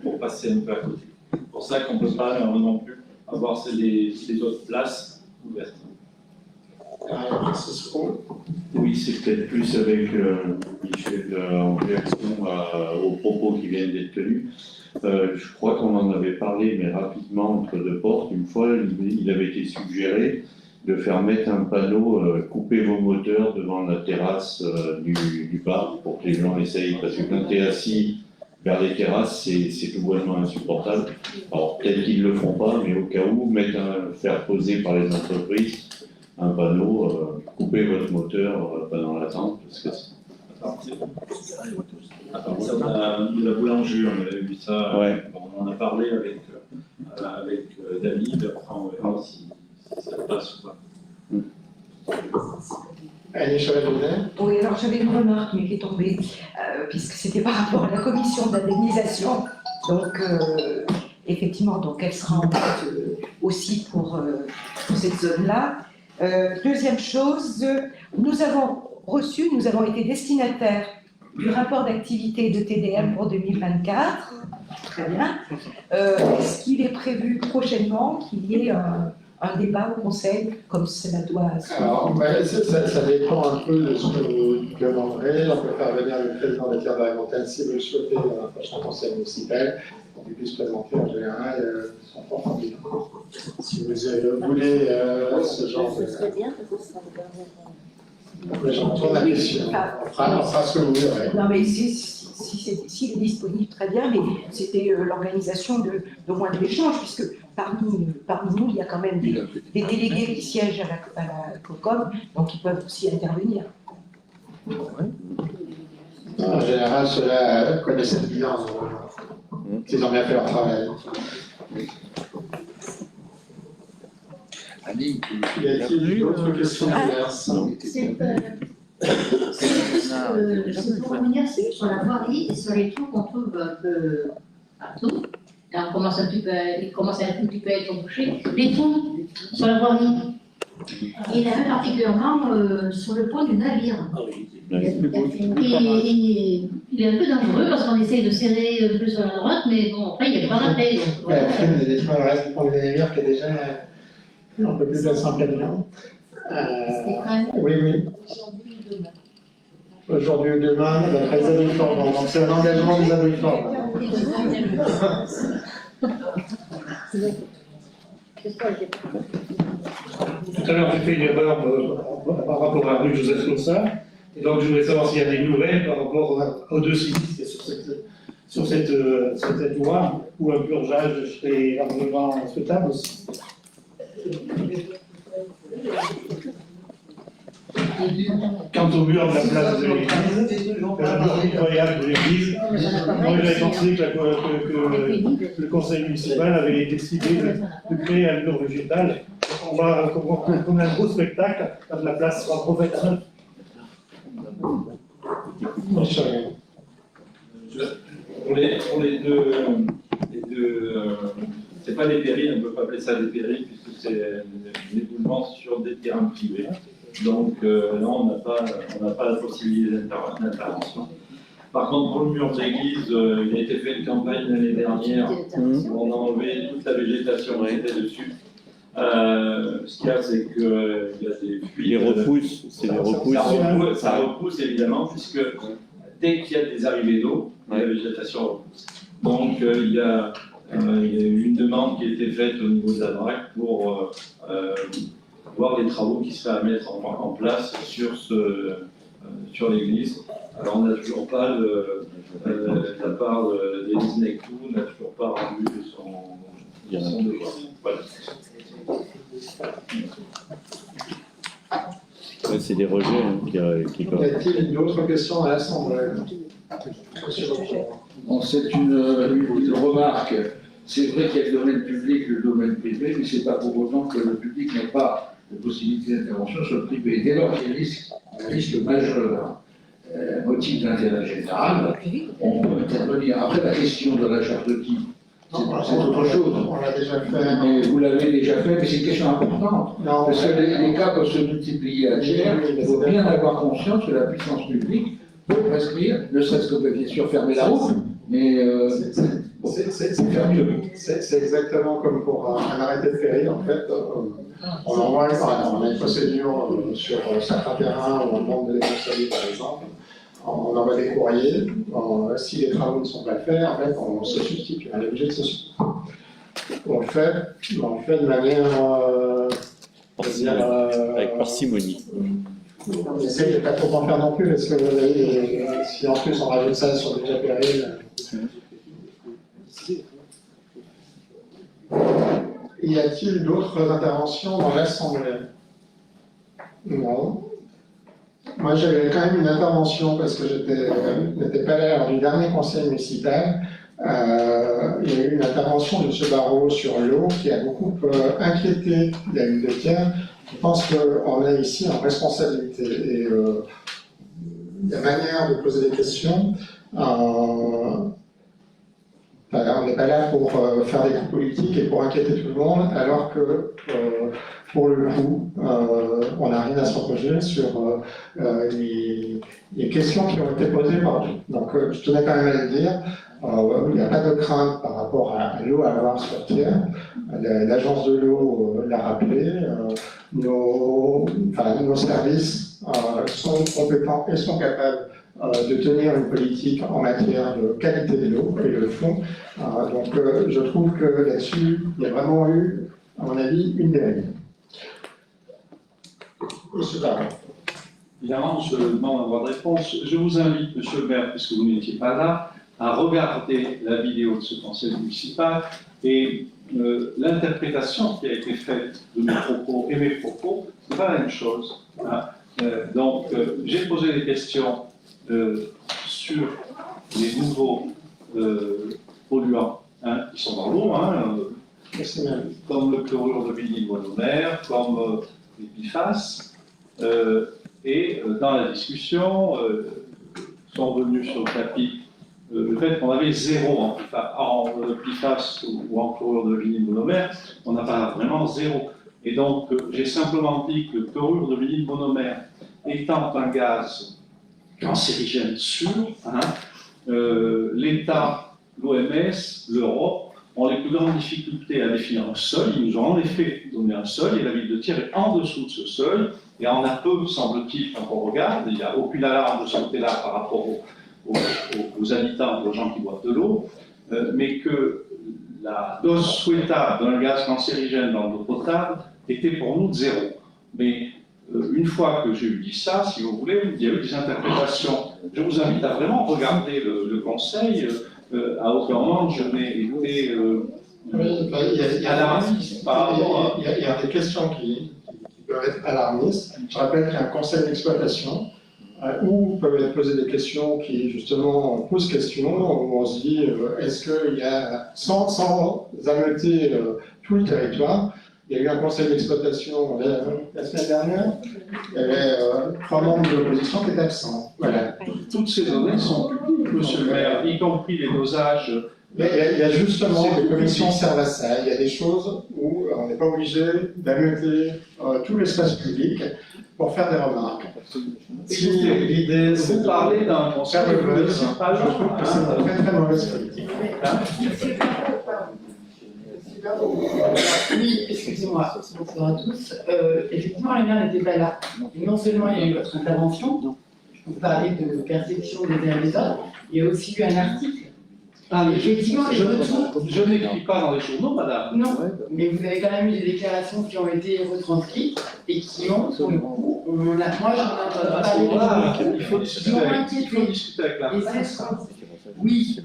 pour passer un peu à côté. C'est pour ça qu'on ne peut pas non plus avoir ces autres places ouvertes. Oui, c'est peut-être plus avec Michel en réaction aux propos qui viennent d'être tenus. Je crois qu'on en avait parlé, mais rapidement entre deux portes. Une fois, il avait été suggéré de faire mettre un panneau « Coupez vos moteurs » devant la terrasse du bar pour que les gens essayent. Parce que quand tu es assis vers les terrasses, c'est tout bonnement insupportable. Alors peut-être qu'ils ne le font pas, mais au cas où, faire poser par les entreprises un panneau, coupez votre moteur pendant l'attente, parce que À partir de la boulangerie, on avait vu ça, ouais. On en a parlé avec David, après on verra si ça passe ou pas. Annie Chevalier. Oui, alors j'avais une remarque, mais qui est tombée, puisque c'était par rapport à la commission d'indemnisation. Donc, effectivement, donc elle sera en place aussi pour cette zone-là. Deuxième chose, nous avons été destinataires du rapport d'activité de TDM pour 2024. Très bien. Est-ce qu'il est prévu prochainement qu'il y ait un débat au Conseil, comme cela doit se faire? Alors, ça dépend un peu de ce que vous demanderez. On peut faire venir le président de la Terre de la Montagne si vous le souhaitez dans un prochain conseil municipal, pour qu'il puisse présenter en général son programme. Si vous voulez ce genre de. Ce serait bien que ce soit Mais j'en retourne la question. On fera ce que vous voudrez. Non, mais s'il est disponible, très bien, mais c'était l'organisation d'au moins de l'échange, puisque parmi nous, il y a quand même des délégués qui siègent à la COCOM, donc ils peuvent aussi intervenir. En général, ceux-là connaissent cette bilan. Ils ont bien fait leur travail. Y a-t-il d'autres questions diverses? C'est pour revenir sur la voirie et sur les trous qu'on trouve un peu partout. Là, il commence à être un petit peu à être bouché. Les trous sur la voirie. Il y en a un particulièrement sur le pont du navire. Et il est un peu dangereux parce qu'on essaye de serrer un peu sur la droite, mais bon, après, il y a pas la paix. Le reste du pont du navire qui est déjà un peu plus de 100 camions. Oui. Aujourd'hui ou demain, d'après les habitants. Donc c'est un engagement des habitants. Tout à l'heure, j'ai fait une erreur par rapport à la rue Joseph Lossa. Et donc, je voulais savoir s'il y a des nouvelles par rapport aux deux sinistres sur cette loi, ou un purgeage serait largement souhaitable aussi. Quant au mur de la place de l'église, le mur incroyable de l'église, moi j'avais pensé que le conseil municipal avait décidé de créer un mur végétal. On va comme un beau spectacle quand la place sera refaite. Pour les deux c'est pas des périls, on ne peut pas appeler ça des périls puisque c'est des éboulements sur des terrains privés. Donc là, on n'a pas la possibilité d'intervention. Par contre, pour le mur de l'église, il a été fait une campagne l'année dernière où on a enlevé toute la végétation qui était dessus. Ce qu'il y a, c'est qu'il y a des fuites. Les repousses, c'est des repousses. Ça repousse évidemment, puisque dès qu'il y a des arrivées d'eau, la végétation repousse. Donc il y a eu une demande qui a été faite au niveau de la DRAC pour voir les travaux qui seraient à mettre en place sur l'église. Alors on n'a toujours pas, de la part d'Élise Nectou, n'a toujours pas rendu son devoir. Voilà. Ouais, c'est des rejets qui Y a-t-il d'autres questions à l'Assemblée? Bon, c'est une remarque. C'est vrai qu'il y a le domaine public et le domaine privé, mais ce n'est pas pour autant que le public n'a pas de possibilité d'intervention sur le privé. Dès lors qu'il y a un risque majeur, motif d'intérêt général, on peut intervenir. Après, la question de la charte de qui, c'est autre chose. On l'a déjà fait. Mais vous l'avez déjà fait, mais c'est une question importante. Non, Parce que les cas peuvent se multiplier à tiers. Il faut bien avoir conscience que la puissance publique peut prescrire, ne serait-ce que bien sûr fermer la route, mais faire mieux. C'est exactement comme pour un arrêté de péril, en fait. On envoie, on a une procédure sur certains terrains où on demande de les conserver, par exemple. On envoie des courriers. Si les travaux ne sont pas faits, en fait, on se substitue. On est obligé de se substituer. On le fait de manière. avec parcimonie. On essaye de ne pas trop en faire non plus, parce que si en plus on rajoute ça sur déjà péril. Y a-t-il d'autres interventions dans l'Assemblée? Non. Moi, j'avais quand même une intervention parce que n'étais pas là lors du dernier conseil municipal. Il y a eu une intervention de M. Barrault sur l'eau qui a beaucoup inquiété la ville de Thiers. Je pense qu'on a ici en responsabilité. Et la manière de poser des questions, on n'est pas là pour faire des coups politiques et pour inquiéter tout le monde, alors que, pour le coup, on n'a rien à se reprocher sur les questions qui ont été posées partout. Donc, je tenais quand même à le dire, il n'y a pas de crainte par rapport à l'eau à avoir sur Thiers. L'agence de l'eau l'a rappelé. Nos services sont compétents et sont capables de tenir une politique en matière de qualité de l'eau, et le font. Donc je trouve que là-dessus, il y a vraiment eu, à mon avis, une dérive. Monsieur Barrault. Évidemment, je demande d'avoir de réponse. Je vous invite, monsieur le maire, puisque vous n'étiez pas là, à regarder la vidéo de ce conseil municipal et l'interprétation qui a été faite de mes propos et mes propos, c'est pas la même chose. Hein. Donc, j'ai posé des questions sur les nouveaux polluants qui sont dans l'eau, comme le chlorure de vinyle-monomère, comme les PFAS, et dans la discussion sont venus sur le tapis le fait qu'on avait zéro en PFAS ou en chlorure de vinyle-monomère, on n'a pas vraiment zéro. Et donc, j'ai simplement dit que le chlorure de vinyle-monomère étant un gaz cancérigène sûr, l'État, l'OMS, l'Europe ont les plus grandes difficultés à définir un seuil. Ils nous ont en effet donné un seuil et la ville de Thiers est en dessous de ce seuil. Et en a peu, semble-t-il, quand on regarde, il n'y a aucune alarme de ce côté-là par rapport aux habitants, aux gens qui boivent de l'eau, mais que la dose souhaitable d'un gaz cancérigène dans l'eau potable était pour nous de zéro. Mais une fois que j'ai eu dit ça, si vous voulez, il y a eu des interprétations. Je vous invite à vraiment regarder le conseil. À aucun moment, je n'ai été alarmiste par rapport à... Il y a des questions qui peuvent être alarmistes. Je rappelle qu'il y a un conseil d'exploitation où peuvent être posées des questions qui, justement, posent question, où on se dit, est-ce qu'il y a, sans ameuter tout le territoire, il y a eu un conseil d'exploitation la semaine dernière, il y avait 3 membres de l'opposition qui étaient absents. Voilà. Toutes ces données sont publiques, monsieur le maire, y compris les dosages. Mais il y a justement des commissions servent à ça. Il y a des choses où on n'est pas obligé d'ameuter tout l'espace public pour faire des remarques. Si l'idée c'est de parler d'un conseil municipal, je trouve que c'est une très très mauvaise politique. Oui, excusez-moi, bonsoir à tous. Effectivement, la maire n'était pas là. Et non seulement il y a eu votre intervention, vous parlez de perception des uns et des autres, il y a aussi eu un article. Ah, mais Effectivement, les retours. je n'écris pas dans les journaux, madame. Non, mais vous avez quand même eu des déclarations qui ont été retranscrites et qui ont, pour le coup, moi j'en ai entendu À ce parler. moment-là, il faut discuter avec la Et presse. oui,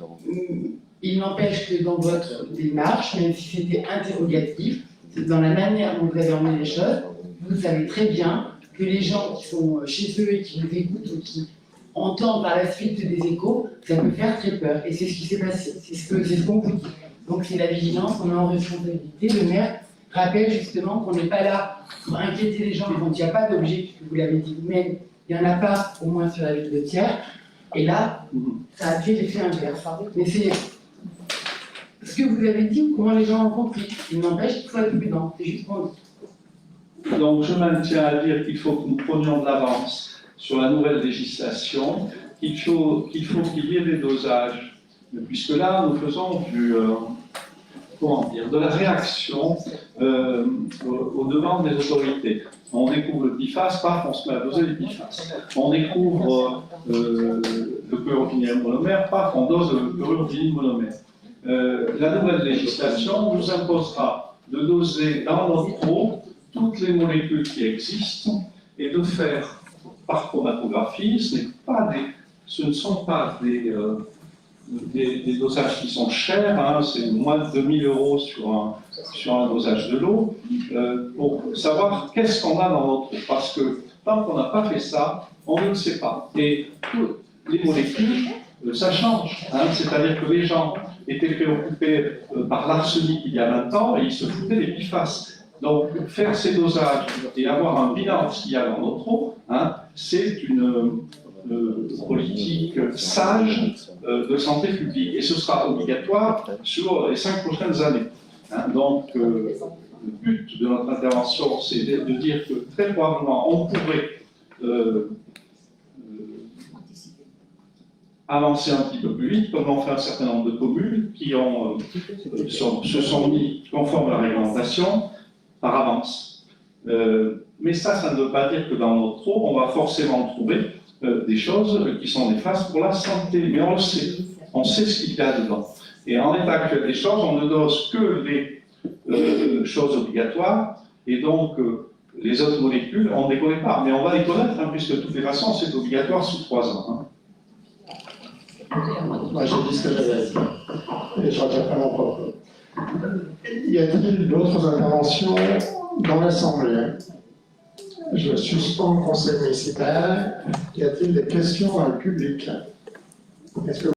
il n'empêche que dans votre démarche, même si c'était interrogatif, c'est dans la manière dont vous avez emmené les choses, vous savez très bien que les gens qui sont chez eux et qui vous écoutent ou qui entendent par la suite des échos, ça peut faire très peur. Et c'est ce qui s'est passé, c'est ce qu'on vous dit. Donc c'est la vigilance, on est en responsabilité. Le maire rappelle justement qu'on n'est pas là pour inquiéter les gens, dont il n'y a pas d'objet, puisque vous l'avez dit vous-même, il n'y en a pas, au moins sur la ville de Thiers. Et là, ça a fait l'effet inverse. Mais c'est ce que vous avez dit ou comment les gens ont compris. Il n'empêche qu'il faut être prudent, c'est juste pour nous. Donc je maintiens à dire qu'il faut que nous prenions de l'avance sur la nouvelle législation, qu'il faut qu'il y ait des dosages, puisque là nous faisons de la réaction aux demandes des autorités. On découvre le PFAS, paf, on se met à doser les PFAS. On découvre le chlorvinyl monomère, paf, on dose le chlorvinyl monomère. La nouvelle législation nous imposera de doser dans notre eau toutes les molécules qui existent et de faire par chromatographie. Ce ne sont pas des dosages qui sont chers, hein, c'est moins de 2000 € sur un dosage de l'eau, pour savoir qu'est-ce qu'on a dans notre eau. Parce que tant qu'on n'a pas fait ça, on ne le sait pas. Et toutes les molécules, ça change. Hein, c'est-à-dire que les gens étaient préoccupés par l'arsenic il y a 20 ans et ils se foutaient des PFAS. Donc, faire ces dosages et avoir un bilan de ce qu'il y a dans notre eau, hein, c'est une politique sage de santé publique. Et ce sera obligatoire sur les 5 prochaines années. Hein. Donc, le but de notre intervention, c'est de dire que très probablement, on pourrait avancer un petit peu plus vite, comme l'ont fait un certain nombre de communes qui se sont mis conformes à la réglementation par avance. Mais ça ne veut pas dire que dans notre eau, on va forcément trouver des choses qui sont néfastes pour la santé. Mais on le sait, on sait ce qu'il y a dedans. Et en l'état actuel des choses, on ne dose que les choses obligatoires, et donc les autres molécules, on ne les connaît pas. Mais on va les connaître, hein, puisque de toutes les façons, c'est obligatoire sous 3 ans. Hein. Moi, j'ai dit ce que j'avais à dire. Et je retiens pas mon propos. Y a-t-il d'autres interventions dans l'Assemblée? Je suspends le conseil municipal. Y a-t-il des questions dans le public? Est-ce que